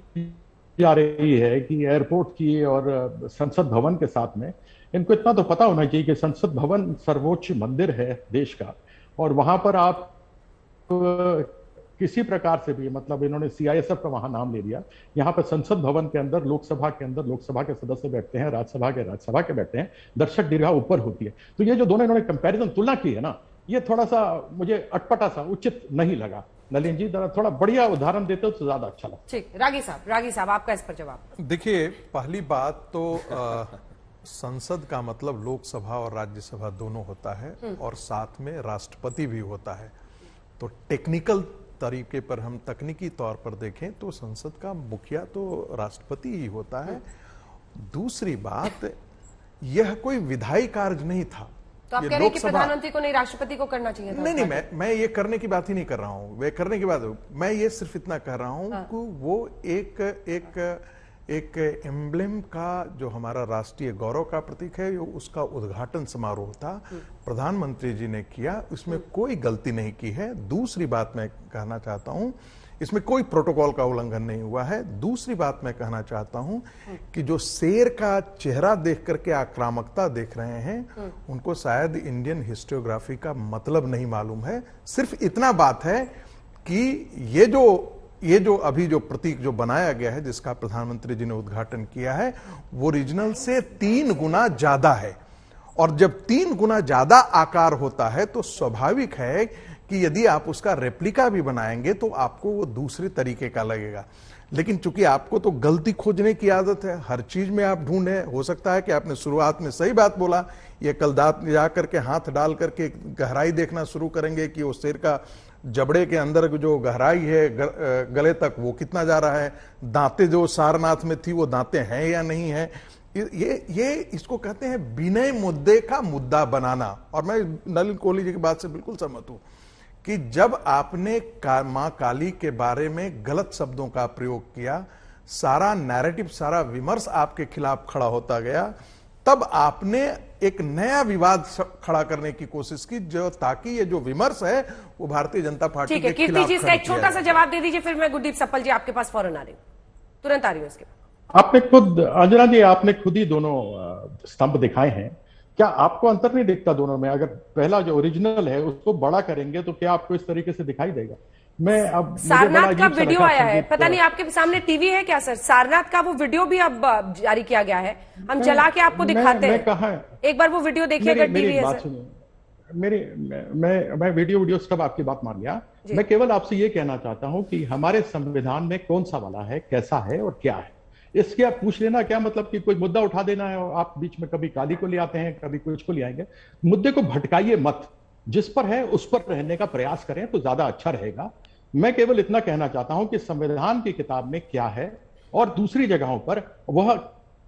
जा रही है कि एयरपोर्ट की और संसद भवन के साथ में, इनको इतना तो पता होना चाहिए कि संसद भवन सर्वोच्च मंदिर है देश का, और वहां पर आप किसी प्रकार से भी, मतलब इन्होंने सीआईएसएफ का वहां नाम ले लिया, यहाँ पर संसद भवन के अंदर, लोकसभा के अंदर लोकसभा के सदस्य बैठते हैं, राज्यसभा के बैठते हैं, दर्शक दीर्घा ऊपर होती है। तो ये जो दोनों इन्होंने कंपैरिजन तुलना की है ना, ये थोड़ा सा मुझे अटपटा सा उचित नहीं लगा। नलिन जी थोड़ा बढ़िया उदाहरण देते तो ज्यादा अच्छा लगा। ठीक, रागी साहब आपका इस पर जवाब। देखिए, पहली बात तो संसद का मतलब लोकसभा और राज्यसभा दोनों होता है, और साथ में राष्ट्रपति भी होता है। तो टेक्निकल तरीके पर, हम तकनीकी तौर पर देखें तो संसद का मुखिया तो राष्ट्रपति ही होता है। दूसरी बात, यह कोई विधायी कार्य नहीं था। तो आप कह रहे हैं कि प्रधानमंत्री को नहीं, राष्ट्रपि को करना चाहिए था? नहीं, मैं ये करने की बात ही नहीं कर रहा हूं। वे करने की बात, मैं ये सिर्फ इतना कह रहा हूं कि वो एक एम्ब्लेम का, जो हमारा राष्ट्रीय गौरव का प्रतीक है, उसका उद्घाटन समारोह था, प्रधानमंत्री जी ने किया, उसमें कोई गलती नहीं की है। दूसरी बात मैं कहना चाहता हूं, इसमें कोई प्रोटोकॉल का उल्लंघन नहीं हुआ है। दूसरी बात मैं कहना चाहता हूं कि जो शेर का चेहरा देख करके आक्रामकता देख रहे हैं, उनको शायद इंडियन हिस्टोग्राफी का मतलब नहीं मालूम है। सिर्फ इतना बात है कि ये जो अभी जो प्रतीक जो बनाया गया है, जिसका प्रधानमंत्री जी ने उद्घाटन किया है, वो ओरिजिनल से 3 गुना ज्यादा है। और जब 3 गुना ज्यादा आकार होता है तो स्वाभाविक है कि यदि आप उसका रेप्लिका भी बनाएंगे तो आपको वो दूसरे तरीके का लगेगा। लेकिन चूंकि आपको तो गलती खोजने की आदत है, हर चीज में आप ढूंढे। हो सकता है कि आपने शुरुआत में सही बात बोला, ये कल दांत जा करके हाथ डाल करके गहराई देखना शुरू करेंगे कि वो शेर का जबड़े के अंदर जो गहराई है गले तक, वो कितना जा रहा है, दांतें जो सारनाथ में थी वो दांतें हैं या नहीं है। ये इसको कहते हैं विनय मुद्दे का मुद्दा बनाना। और मैं नलिन कोहली जी की बात से बिल्कुल सहमत हूं कि जब आपने मां काली के बारे में गलत शब्दों का प्रयोग किया, सारा नैरेटिव, सारा विमर्श आपके खिलाफ खड़ा होता गया, तब आपने एक नया विवाद खड़ा करने की कोशिश की, जो ताकि ये जो विमर्श है वो भारतीय जनता पार्टी के खिलाफ। कीर्ति जी इसका एक छोटा सा जवाब दे दीजिए, फिर मैं गुरदीप सप्पल जी आपके पास फौरन आ रही हूं, तुरंत आ रही हूं इसके बाद। आपने खुद, अंजना जी, आपने खुद ही दोनों स्तंभ दिखाए हैं, क्या आपको अंतर नहीं दिखता दोनों में? अगर पहला जो ओरिजिनल है उसको बड़ा करेंगे तो क्या आपको इस तरीके से दिखाई देगा? मैं अब सारनाथ का वीडियो आया है, पता नहीं आपके सामने टीवी है क्या सर? सारनाथ का वो वीडियो भी अब जारी किया गया है, हम चला के आपको दिखाते हैं। एक बार वो वीडियो देखिए अगर टीवी है सर। मैं वीडियो सब आपकी बात मान लिया। मैं केवल आपसे ये कहना चाहता हूं कि हमारे संविधान में कौन सा वाला है, कैसा है और क्या है, इसके आप पूछ लेना क्या मतलब कि कोई मुद्दा उठा देना है और आप बीच में कभी काली को ले आते हैं, कभी कुछ को ले आएंगे। मुद्दे को भटकाइए मत, जिस पर है उस पर रहने का प्रयास करें तो ज्यादा अच्छा रहेगा। मैं केवल इतना कहना चाहता हूं कि संविधान की किताब में क्या है और दूसरी जगहों पर वह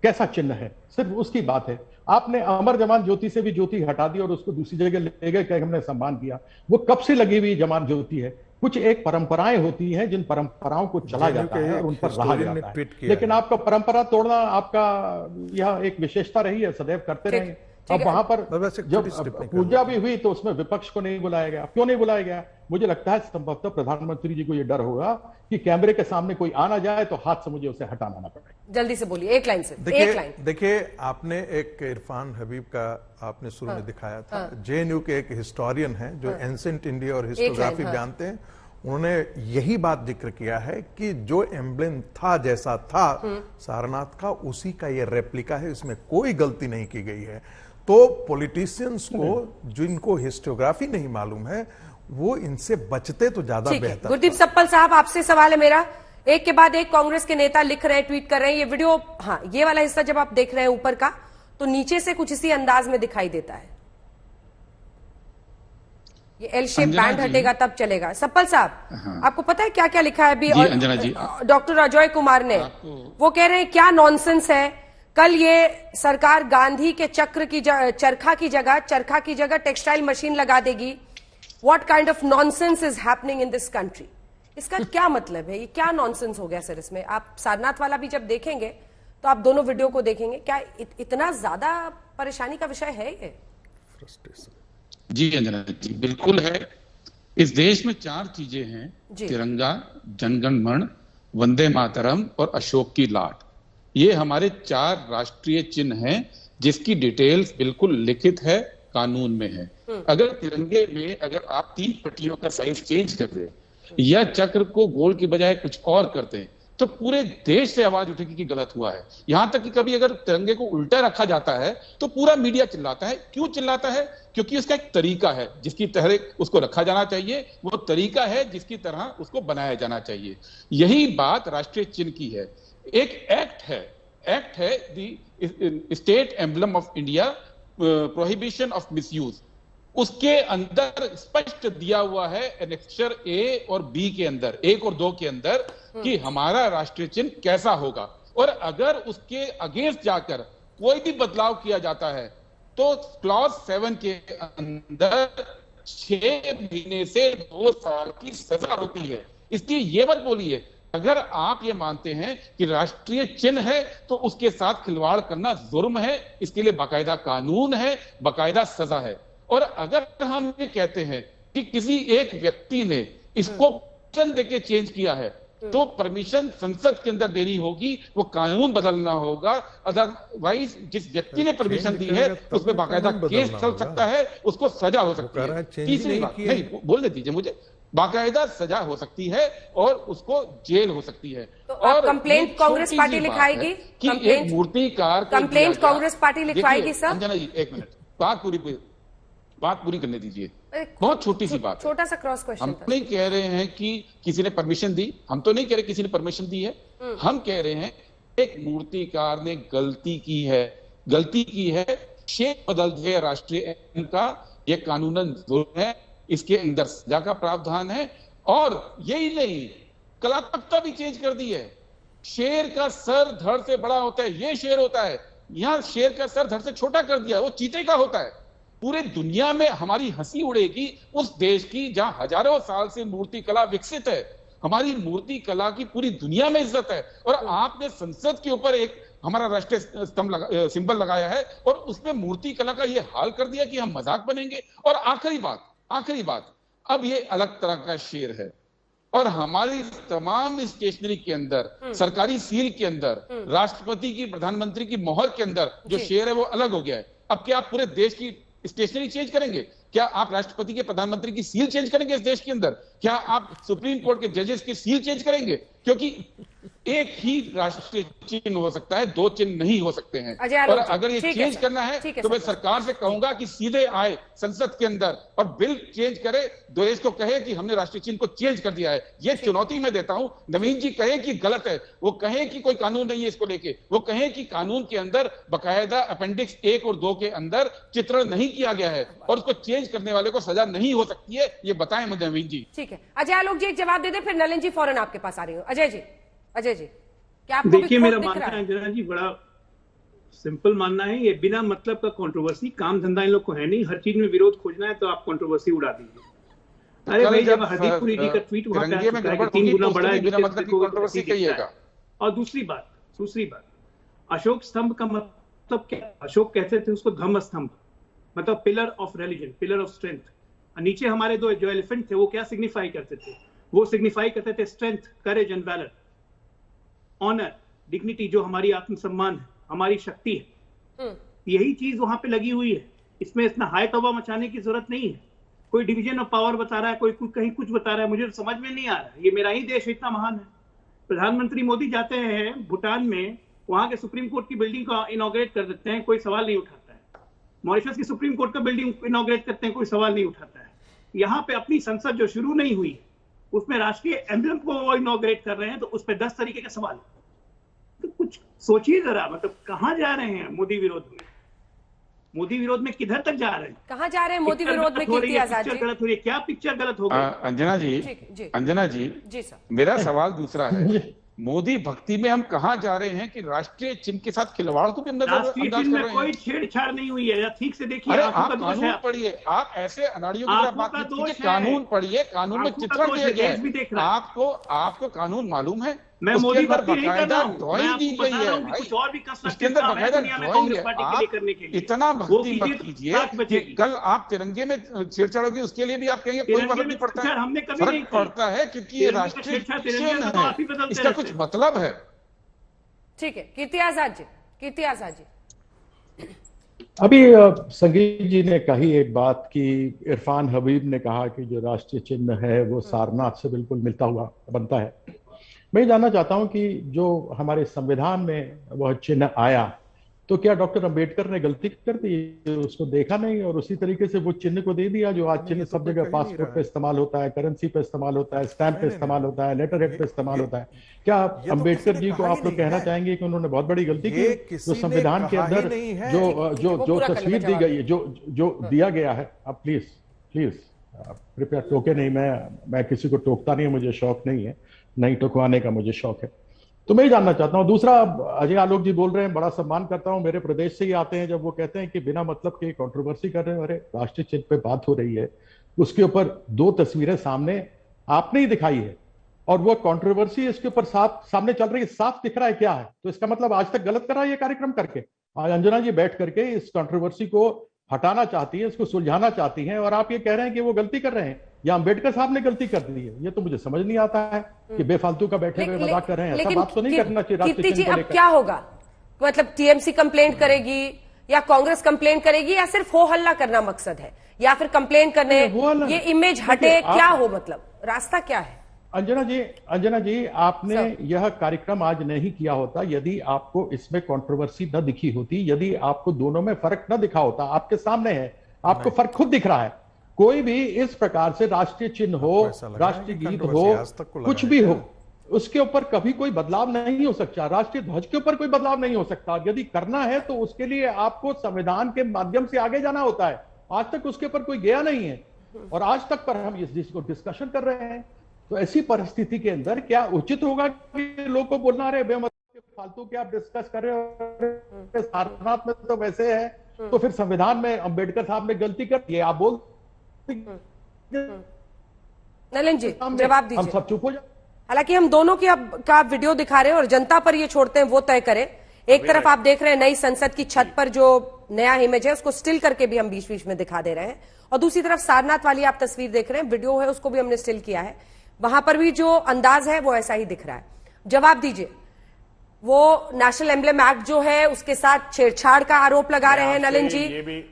कैसा चिन्ह है, सिर्फ उसकी बात है। आपने अमर जवान ज्योति से भी ज्योति हटा दी और उसको दूसरी जगह ले गए, क्या हमने सम्मान किया? वो कब से लगी हुई जवान ज्योति है। कुछ एक परंपराएं होती हैं जिन परंपराओं को चला जाता है और उन पर रहा जाता है, लेकिन आपका परंपरा तोड़ना आपका यह एक विशेषता रही है, सदैव करते रहे। अब वहां पर जब पूजा भी हुई तो उसमें विपक्ष को नहीं बुलाया गया। क्यों नहीं बुलाया गया? मुझे लगता है संभवतः प्रधानमंत्री जी को यह डर होगा कि कैमरे के सामने कोई आ ना जाए तो हाथ से मुझे उसे हटाना ना पड़े। जल्दी से बोलिए, एक लाइन से। देखिए आपने एक इरफान हबीब का आपने शुरू में दिखाया था। जेएनयू के एक हिस्टोरियन है जो एंसेंट इंडिया और हिस्टोग्राफी जानते हैं, उन्होंने यही बात जिक्र किया है कि जो एम्ब्लेम था, जैसा था सारनाथ का, उसी का ये रेप्लिका है, इसमें कोई गलती नहीं की गई है। तो पॉलिटिशियंस को जिनको हिस्टोग्राफी नहीं मालूम है वो इनसे बचते तो ज्यादा बेहतर। गुरदीप सप्पल साहब, आपसे सवाल है मेरा। एक के बाद एक कांग्रेस के नेता लिख रहे हैं, ट्वीट कर रहे हैं। ये वीडियो, हाँ, ये वाला हिस्सा जब आप देख रहे हैं ऊपर का, तो नीचे से कुछ इसी अंदाज में दिखाई देता है। ये एल शेप बैंड हटेगा तब चलेगा। सप्पल साहब, आपको पता है क्या क्या लिखा है अभी? और डॉक्टर अजय कुमार ने, वो कह रहे हैं क्या नॉनसेंस है, कल ये सरकार गांधी के चरखा की जगह टेक्सटाइल मशीन लगा देगी। What kind of nonsense is happening in this country? इसका क्या मतलब है? ये क्या नॉनसेंस हो गया सर इसमें? आप सारनाथ वाला भी जब देखेंगे तो आप दोनों वीडियो को देखेंगे, क्या इतना ज्यादा परेशानी का विषय है ये? जी अंजना जी, बिल्कुल है। इस देश में 4 चीजें हैं, तिरंगा, जनगण मन, वंदे मातरम और अशोक की लाट। ये हमारे 4 राष्ट्रीय चिन्ह हैं जिसकी डिटेल्स बिल्कुल लिखित है, कानून में है। अगर तिरंगे में अगर आप 3 पट्टियों का साइज चेंज कर दे या चक्र को गोल की बजाय कुछ और करते हैं तो पूरे देश से आवाज उठेगी कि गलत हुआ है। यहां तक कि कभी अगर तिरंगे को उल्टा रखा जाता है तो पूरा मीडिया चिल्लाता है। क्यों चिल्लाता है? क्योंकि उसका एक तरीका है जिसकी तरह उसको रखा जाना चाहिए, वो तरीका है जिसकी तरह उसको बनाया जाना चाहिए। यही बात राष्ट्रीय चिन्ह की है। एक एक्ट है the state emblem of India, prohibition of misuse. उसके अंदर स्पष्ट दिया हुआ है एनेक्सचर ए और बी के अंदर, 1 और 2 के अंदर, कि हमारा राष्ट्रीय चिन्ह कैसा होगा। और अगर उसके अगेंस्ट जाकर कोई भी बदलाव किया जाता है तो क्लॉज 7 के अंदर 6 महीने से 2 साल की सजा होती है। इसलिए ये मत बोलिए, अगर आप ये मानते हैं कि राष्ट्रीय चिन्ह है तो उसके साथ खिलवाड़ करना जुर्म है। इसके लिए बाकायदा कानून है, बाकायदा सजा है। और अगर हम ये कहते हैं कि किसी एक व्यक्ति ने इसको परमिशन देके चेंज किया है तो परमिशन संसद के अंदर देनी होगी, वो कानून बदलना होगा। अदरवाइज जिस व्यक्ति ने परमिशन दी है उसमें बाकायदा केस चल सकता है, उसको सजा हो सकती है। तीसरी बात, नहीं बोलने दीजिए मुझे, बाकायदा सजा हो सकती है और उसको जेल हो सकती है। तो और कंप्लेंट कांग्रेस पार्टी लिखाएगी कि एक मूर्तिकार, कंप्लेंट कांग्रेस पार्टी लिखवाएगी सर? अंजना जी एक मिनट, बात पूरी करने दीजिए। बहुत छोटी सी बात, छोटा सा क्रॉस क्वेश्चन। हम नहीं कह रहे हैं कि किसी ने परमिशन दी, हम तो नहीं कह रहे किसी ने परमिशन दी है। हम कह रहे हैं एक मूर्तिकार ने गलती की है, शेप बदल दिया राष्ट्रीय का, यह कानूनन जुर्म है, इसके अंदर सजा का प्रावधान है। और यही नहीं, कलात्मकता भी चेंज कर दी है। शेर का सर धड़ से बड़ा होता है, ये शेर होता है, यहां शेर का सर धड़ से छोटा कर दिया, वो चीते का होता है। पूरे दुनिया में हमारी हंसी उड़ेगी उस देश की जहां हजारों साल से मूर्ति कला विकसित है। हमारी मूर्ति कला की पूरी दुनिया में इज्जत है। और आपने संसद के ऊपर एक हमारा राष्ट्रीय सिंबल लगाया है और उसमें मूर्ति कला का ये हाल कर दिया कि हम मजाक बनेंगे। और आखिरी बात, अब ये अलग तरह का शेर है और हमारी तमाम स्टेशनरी के अंदर, सरकारी सील के अंदर, राष्ट्रपति की, प्रधानमंत्री की मोहर के अंदर जो शेर है वो अलग हो गया है। अब क्या आप पूरे देश की स्टेशनरी चेंज करेंगे? क्या आप राष्ट्रपति के, प्रधानमंत्री की सील चेंज करेंगे इस देश के अंदर? क्या आप सुप्रीम कोर्ट के जजेस की सील चेंज करेंगे? क्योंकि एक ही राष्ट्रीय चिन्ह हो सकता है, 2 चिन्ह नहीं हो सकते हैं। और अगर ये चेंज करना है तो मैं सरकार से कहूंगा कि सीधे आए संसद के अंदर और बिल चेंज करे, देश को कहे कि हमने राष्ट्रीय चिन्ह को चेंज कर दिया है। ये चुनौती मैं देता हूं। नवीन जी कहे कि गलत है, वो कहें कि कोई कानून नहीं है इसको लेके, वो कहें कि कानून के अंदर बकायदा अपेंडिक्स 1 और 2 के अंदर चित्रण नहीं किया गया है और उसको चेंज करने वाले को सजा नहीं हो सकती है, ये बताएं मुझे नवीन जी। ठीक है, अजय आलोक जी एक जवाब दे दे, फिर नलिन जी फौरन आपके पास आ रही हूँ। अजय जी क्या आपको देखिए, मेरा मानना है अंजना जी, बड़ा सिंपल मानना है, ये बिना मतलब का कंट्रोवर्सी, काम धंधा इन लोग को है नहीं, हर चीज में विरोध खोजना है तो आप कंट्रोवर्सी उड़ा दीजिए। अरे भाई, जब हरदीप पुरी जी का ट्वीट वहां पे 3 गुना बढ़ा है। और दूसरी बात, अशोक स्तंभ का मतलब क्या? अशोक कहते थे उसको धम्म स्तंभ, मतलब pillar of religion, pillar of strength. नीचे हमारे दो जो एलिफेंट थे वो क्या सिग्निफाई करते थे? वो सिग्निफाई करते थे strength, courage and valour, honour, dignity, जो हमारी आत्मसम्मान है, हमारी शक्ति है। यही चीज वहां पे लगी हुई है। इसमें इतना हाई तौबा मचाने की जरूरत नहीं है। कोई डिवीजन ऑफ पावर बता रहा है, कोई कहीं कुछ बता रहा है, मुझे तो समझ में नहीं आ रहा है। ये मेरा ही देश इतना महान है। प्रधानमंत्री मोदी जाते हैं भूटान में, वहां के सुप्रीम कोर्ट की बिल्डिंग को इनॉग्रेट कर देते हैं, कोई सवाल नहीं उठाता है। मॉरिशस की सुप्रीम कोर्ट का बिल्डिंग इनॉग्रेट करते हैं, कोई सवाल नहीं उठाता है। यहाँ पे अपनी संसद जो शुरू नहीं हुई उसमें राष्ट्रीय एम्बलम को वो इनॉग्रेट कर रहे हैं, तो उस पर 10 तरीके के सवाल। तो कुछ सोचिए जरा, मतलब कहां जा रहे हैं मोदी विरोध में? मोदी विरोध में किधर तक जा रहे हैं? कहां जा रहे हैं मोदी विरोध में? कीर्ति आजाद जी, गलत हो रही है क्या? पिक्चर गलत हो गई? अंजना जी जी सर, मेरा सवाल दूसरा है। मोदी भक्ति में हम कहां जा रहे हैं कि राष्ट्रीय चिन्ह के साथ खिलवाड़ को भी अंदर राष्ट्रीय चिन्ह में कोई छेड़छाड़ नहीं हुई है, ठीक से देखिए। आप कानून पढ़िए, आप ऐसे अनाड़ियों की तरह बात कीजिए। कानून पढ़िए, कानून में चित्रण दिया गया है। आपको कानून मालूम है? मैं मोदी भक्ति नहीं कर रहा हूं, ड्राइंग दी गई है, कुछ और भी उसके अंदर बकायदा ड्राइंग है। इतना भक्ति मत कीजिए कि कल आप तिरंगे में छेड़छाड़ होगी, उसके लिए भी आप कहेंगे कोई फर्क नहीं पड़ता है। हमने कभी नहीं पड़ता है, क्योंकि ये राष्ट्रीय चिन्ह है, इसका कुछ मतलब है। ठीक है, कीर्ति आजाद जी। अभी संगीत जी ने कही एक बात कि इरफान हबीब ने कहा कि जो राष्ट्रीय चिन्ह है वो सारनाथ से बिल्कुल मिलता हुआ बनता है। मैं जानना चाहता हूं कि जो हमारे संविधान में वह चिन्ह आया, तो क्या डॉक्टर अंबेडकर ने गलती कर दी? उसको देखा नहीं और उसी तरीके से वो चिन्ह को दे दिया जो आज चिन्ह सब जगह पासपोर्ट पे इस्तेमाल होता है, करेंसी पे इस्तेमाल होता है, स्टैंप पे इस्तेमाल होता है, लेटर हेड पे इस्तेमाल होता है। क्या अंबेडकर जी को आप लोग कहना चाहेंगे कि उन्होंने बहुत बड़ी गलती की? जो संविधान के अंदर जो तस्वीर दी गई है, जो दिया गया है, आप प्लीज कृपया टोके नहीं। मैं किसी को टोकता नहीं, मुझे शौक नहीं है, नहीं टोकवाने का मुझे शौक है। तो मैं ही जानना चाहता हूं। दूसरा, अजय आलोक जी बोल रहे हैं, बड़ा सम्मान करता हूं, मेरे प्रदेश से ही आते हैं, जब वो कहते हैं कि बिना मतलब के कंट्रोवर्सी कर रहे हैं। अरे राष्ट्रीय चिन्ह पे बात हो रही है, उसके ऊपर 2 तस्वीरें सामने आपने ही दिखाई है और वो कंट्रोवर्सी इसके ऊपर सामने चल रही है, साफ दिख रहा है क्या है। तो इसका मतलब आज तक गलत करा है ये कार्यक्रम करके। आज अंजना जी बैठ करके इस कंट्रोवर्सी को हटाना चाहती है, इसको सुलझाना चाहती हैं, और आप ये कह रहे हैं कि वो गलती कर रहे हैं या अंबेडकर साहब ने गलती कर दी है। ये तो मुझे समझ नहीं आता है कि बेफालतू का बैठे हुए मजाक कर रहे हैं। ऐसा बात तो नहीं करना चाहिए। कीर्ति जी, अब क्या होगा? मतलब टीएमसी कंप्लेंट करेगी या कांग्रेस कंप्लेंट करेगी या सिर्फ हो हल्ला करना मकसद है, या फिर कंप्लेंट करने ये इमेज हटे, क्या हो? मतलब रास्ता क्या है? अंजना जी, आपने यह कार्यक्रम आज नहीं किया होता यदि आपको इसमें कंट्रोवर्सी न दिखी होती, यदि आपको दोनों में फर्क न दिखा होता। आपके सामने है, आपको फर्क खुद दिख रहा है। कोई भी इस प्रकार से राष्ट्रीय चिन्ह हो, राष्ट्रीय गीत हो, कुछ भी हो, उसके ऊपर कभी कोई बदलाव नहीं हो सकता। राष्ट्रीय ध्वज के ऊपर कोई बदलाव नहीं हो सकता। यदि करना है तो उसके लिए आपको संविधान के माध्यम से आगे जाना होता है। आज तक उसके ऊपर कोई गया नहीं है और आज तक पर हम इसको डिस्कशन कर रहे हैं। तो ऐसी परिस्थिति के अंदर क्या उचित होगा कि लोग को बोलना, रहे बेमतलब फालतू क्या आप डिस्कस कर रहे हो, सारनाथ में तो वैसे है, तो फिर संविधान में अंबेडकर साहब ने गलती कर दी, आप बोल। नलिन जी जवाब दीजिए। हम सब चुप हो जाए। हालांकि हम दोनों की अब का वीडियो दिखा रहे हैं और जनता पर ये छोड़ते हैं, वो तय करें। एक तरफ आप देख रहे हैं नई संसद की छत पर जो नया इमेज है उसको स्टिल करके भी हम बीच बीच में दिखा दे रहे हैं, और दूसरी तरफ सारनाथ वाली आप तस्वीर देख रहे हैं, वीडियो है उसको भी हमने स्टिल किया है, वहां पर भी जो अंदाज है वो ऐसा ही दिख रहा है। जवाब दीजिए। वो नेशनल एम्बलम एक्ट जो है उसके साथ छेड़छाड़ का आरोप लगा रहे हैं नलिन जी,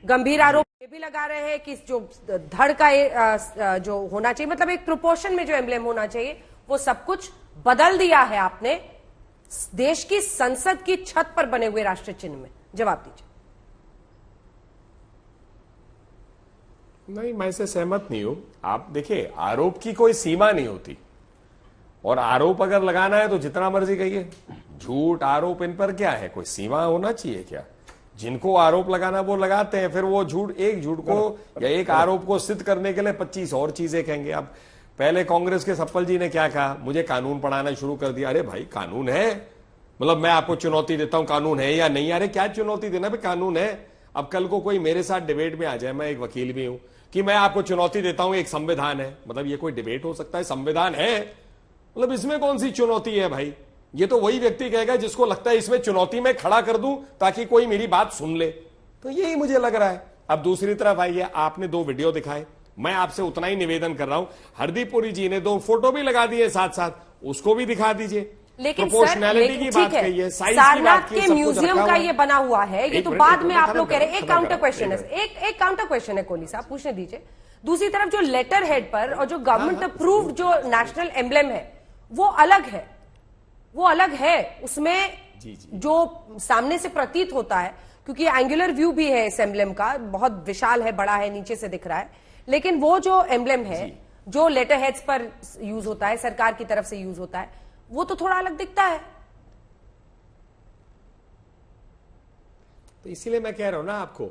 गंभीर आरोप ये भी लगा रहे हैं कि जो धड़ का जो होना चाहिए, मतलब एक प्रोपोर्शन में जो एम्बलम होना चाहिए, वो सब कुछ बदल दिया है आपने। देश की संसद की छत पर बने हुए राष्ट्रीय चिन्ह में? जवाब दीजिए। नहीं, मैं इससे सहमत नहीं हूं। आप देखिए, आरोप की कोई सीमा नहीं होती, और आरोप अगर लगाना है तो जितना मर्जी कहिए। झूठ आरोप इन पर क्या है, कोई सीमा होना चाहिए क्या? जिनको आरोप लगाना वो लगाते हैं, फिर वो झूठ, एक झूठ को या एक आरोप को सिद्ध करने के लिए 25 और चीजें कहेंगे। अब पहले कांग्रेस के सप्पल जी ने क्या कहा, मुझे कानून पढ़ाना शुरू कर दिया। अरे भाई, कानून है, मतलब मैं आपको चुनौती देता हूं, कानून है या नहीं? अरे क्या चुनौती देना भाई, कानून है। अब कल को कोई मेरे साथ डिबेट में आ जाए, मैं एक वकील भी हूं, कि मैं आपको चुनौती देता हूं, एक संविधान है, मतलब ये कोई डिबेट हो सकता है? संविधान है, मतलब इसमें कौन सी चुनौती है भाई? ये तो वही व्यक्ति कहेगा जिसको लगता है इसमें चुनौती में खड़ा कर दूं ताकि कोई मेरी बात सुन ले। तो यही मुझे लग रहा है। अब दूसरी तरफ आइए, आपने 2 वीडियो दिखाए, मैं आपसे उतना ही निवेदन कर रहा हूं, हरदीप पुरी जी ने 2 फोटो भी लगा दिए साथ साथ, उसको भी दिखा दीजिए। लेकिन प्रोपोर्शनैलिटी की बात कही है, साइज की बात सारनाथ की है, के सब कुछ म्यूजियम रखा का हुआ है। ये बना हुआ है, ये एक तो मिनट, बाद एक में मिनट, आप लोग कह रहे हैं। एक काउंटर क्वेश्चन है, एक एक काउंटर क्वेश्चन है कोहली साहब, पूछने दीजिए। दूसरी तरफ जो लेटर हेड पर और जो गवर्नमेंट अप्रूव्ड जो नेशनल एम्ब्लेम है वो अलग है, वो अलग है। उसमें जो सामने से प्रतीत होता है, क्योंकि एंगुलर व्यू भी है इस एम्ब्लेम का, बहुत विशाल है, बड़ा है, नीचे से दिख रहा है, लेकिन वो जो एम्ब्लेम है जो लेटर हेड्स पर यूज होता है, सरकार की तरफ से यूज होता है, वो तो थोड़ा अलग दिखता है। तो इसीलिए मैं कह रहा हूं ना आपको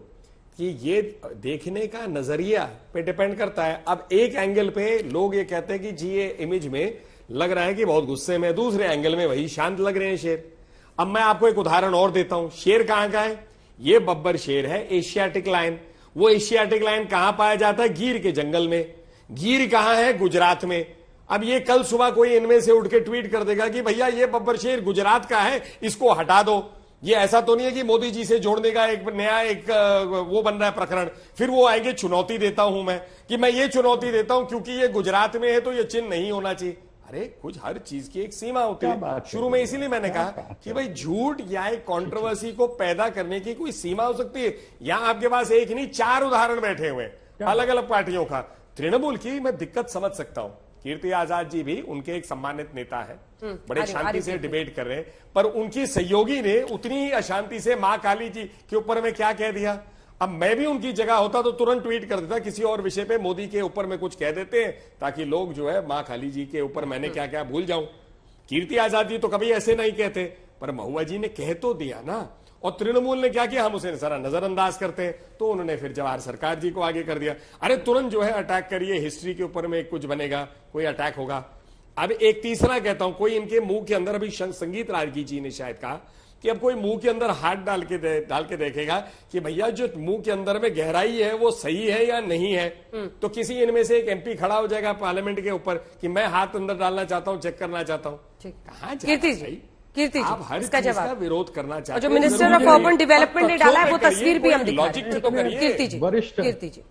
कि ये देखने का नजरिया पे डिपेंड करता है। अब एक एंगल पे लोग ये कहते हैं कि जी ये इमेज में लग रहा है कि बहुत गुस्से में, दूसरे एंगल में वही शांत लग रहे हैं शेर। अब मैं आपको एक उदाहरण और देता हूं, शेर कहां का है? ये बब्बर शेर है, एशियाटिक लायन। वो एशियाटिक लायन कहां पाया जाता है? गिर के जंगल में। गिर कहां है? गुजरात में। अब ये कल सुबह कोई इनमें से उठ के ट्वीट कर देगा कि भैया ये बब्बर शेर गुजरात का है, इसको हटा दो। ये ऐसा तो नहीं है कि मोदी जी से जोड़ने का एक नया एक वो बन रहा है प्रकरण। फिर वो आएंगे, चुनौती देता हूं मैं, कि मैं ये चुनौती देता हूं क्योंकि ये गुजरात में है तो ये चिन्ह नहीं होना चाहिए। अरे कुछ, हर चीज की एक सीमा होती है। शुरू में इसीलिए मैंने कहा कि भाई झूठ या एक कंट्रोवर्सी को पैदा करने की कोई सीमा हो सकती है। यहां आपके पास एक नहीं 4 उदाहरण बैठे हुए हैं अलग अलग पार्टियों का। तृणमूल की मैं दिक्कत समझ सकता हूं, कीर्ति आजाद जी भी उनके एक सम्मानित नेता है, बड़े शांति से डिबेट कर रहे हैं, पर उनकी सहयोगी ने उतनी ही अशांति से मां काली जी के ऊपर में क्या कह दिया। अब मैं भी उनकी जगह होता तो तुरंत ट्वीट कर देता, किसी और विषय पे मोदी के ऊपर में कुछ कह देते हैं ताकि लोग जो है मां काली जी के ऊपर मैंने क्या क्या भूल जाऊं। कीर्ति आजाद जी तो कभी ऐसे नहीं कहते, पर महुआ जी ने कह तो दिया ना। और तृणमूल ने क्या किया, हम उसे सारा नजरअंदाज करते हैं, तो उन्होंने फिर जवाहर सरकार जी को आगे कर दिया। अरे तुरंत जो है अटैक करिए, हिस्ट्री के ऊपर में कुछ बनेगा, कोई अटैक होगा। अब एक तीसरा कहता हूं, कोई इनके मुंह के अंदर, अभी संगीत राजगी जी ने शायद कहा कि अब कोई मुंह के अंदर हाथ डाल के देखेगा कि भैया जो मुंह के अंदर में गहराई है वो सही है या नहीं है। तो किसी इनमें से एक एमपी खड़ा हो जाएगा पार्लियामेंट के ऊपर कि मैं हाथ अंदर डालना चाहता हूं, चेक करना चाहता हूं। कहां कीर्ति जी, आप हर चीज का विरोध करना चाहते हैं। जो मिनिस्टर ऑफ अर्बन डेवलपमेंट ने डाला है वो तस्वीर भी हम दिखा रहे हैं। कीर्ति जी,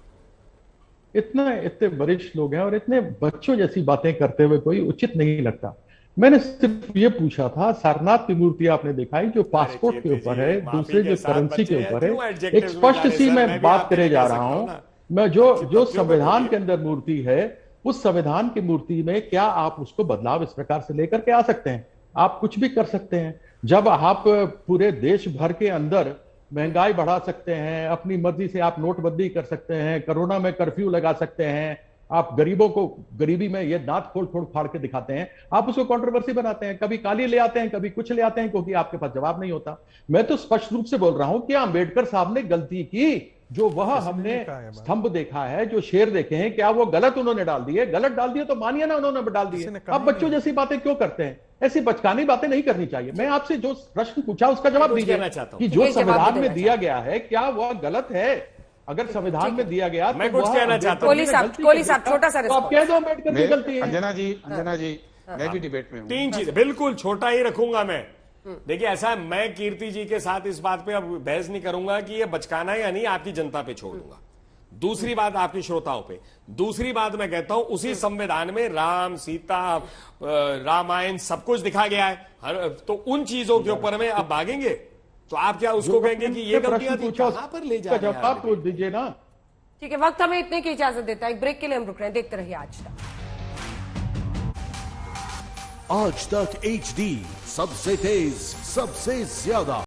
इतने वरिष्ठ लोग हैं और इतने बच्चों जैसी बातें करते हुए कोई उचित नहीं लगता। मैंने सिर्फ ये पूछा था, सारनाथ की मूर्ति आपने दिखाई जो पासपोर्ट के ऊपर है, दूसरे जो करेंसी के ऊपर है, एक स्पष्ट सी मैं बात करे जा रहा हूं। मैं जो संविधान के अंदर मूर्ति है, उस संविधान की मूर्ति में क्या आप उसको बदलाव इस प्रकार से लेकर के आ सकते हैं? आप कुछ भी कर सकते हैं। जब आप पूरे देश भर के अंदर महंगाई बढ़ा सकते हैं, अपनी मर्जी से आप नोटबंदी कर सकते हैं, कोरोना में कर्फ्यू लगा सकते हैं, आप गरीबों को गरीबी में ये दांत खोल फोड़ फाड़ के दिखाते हैं, आप उसको कंट्रोवर्सी बनाते हैं, कभी काली ले आते हैं, कभी कुछ ले आते हैं, क्योंकि आपके पास जवाब नहीं होता। मैं तो स्पष्ट रूप से बोल रहा हूं कि अंबेडकर साहब ने गलती की, जो वह हमने स्तंभ देखा है, जो शेर देखे हैं, क्या वो गलत उन्होंने डाल दिए? गलत डाल दिए तो मानिए ना, उन्होंने डाल दिए। अब बच्चों जैसी बातें क्यों करते हैं? ऐसी बचकानी बातें नहीं करनी चाहिए। मैं आपसे जो प्रश्न पूछा उसका जवाब दीजिए कि जो संविधान में दिया गया है क्या वह गलत है? अगर संविधान में दिया गया, मैं कुछ कहना चाहता हूं। कोहली साहब छोटा सा तो आप कह दो अम्बेडकर की गलती है। अंजना जी मैं भी डिबेट में हूं। 3 चीज बिल्कुल छोटा ही रखूंगा मैं। देखिए ऐसा है, मैं कीर्ति जी के साथ इस बात पे अब बहस नहीं करूंगा कि ये बचकाना है या नहीं, आपकी जनता पे छोड़ दूंगा। दूसरी बात आपकी श्रोताओं पे। दूसरी बात मैं कहता हूं, उसी संविधान में राम, सीता, रामायण सब कुछ दिखा गया है, तो उन चीजों के ऊपर में अब भागेंगे तो आप क्या उसको कहेंगे कि ये गलतियां थी, कहां पर ले जा रहे हैं? जवाब तो दीजिए ना। ठीक है, वक्त हमें इतने की इजाजत देता है। एक ब्रेक के लिए हम रुक रहे हैं, देखते रहिए आज तक। आज तक HD, सबसे तेज सबसे ज्यादा।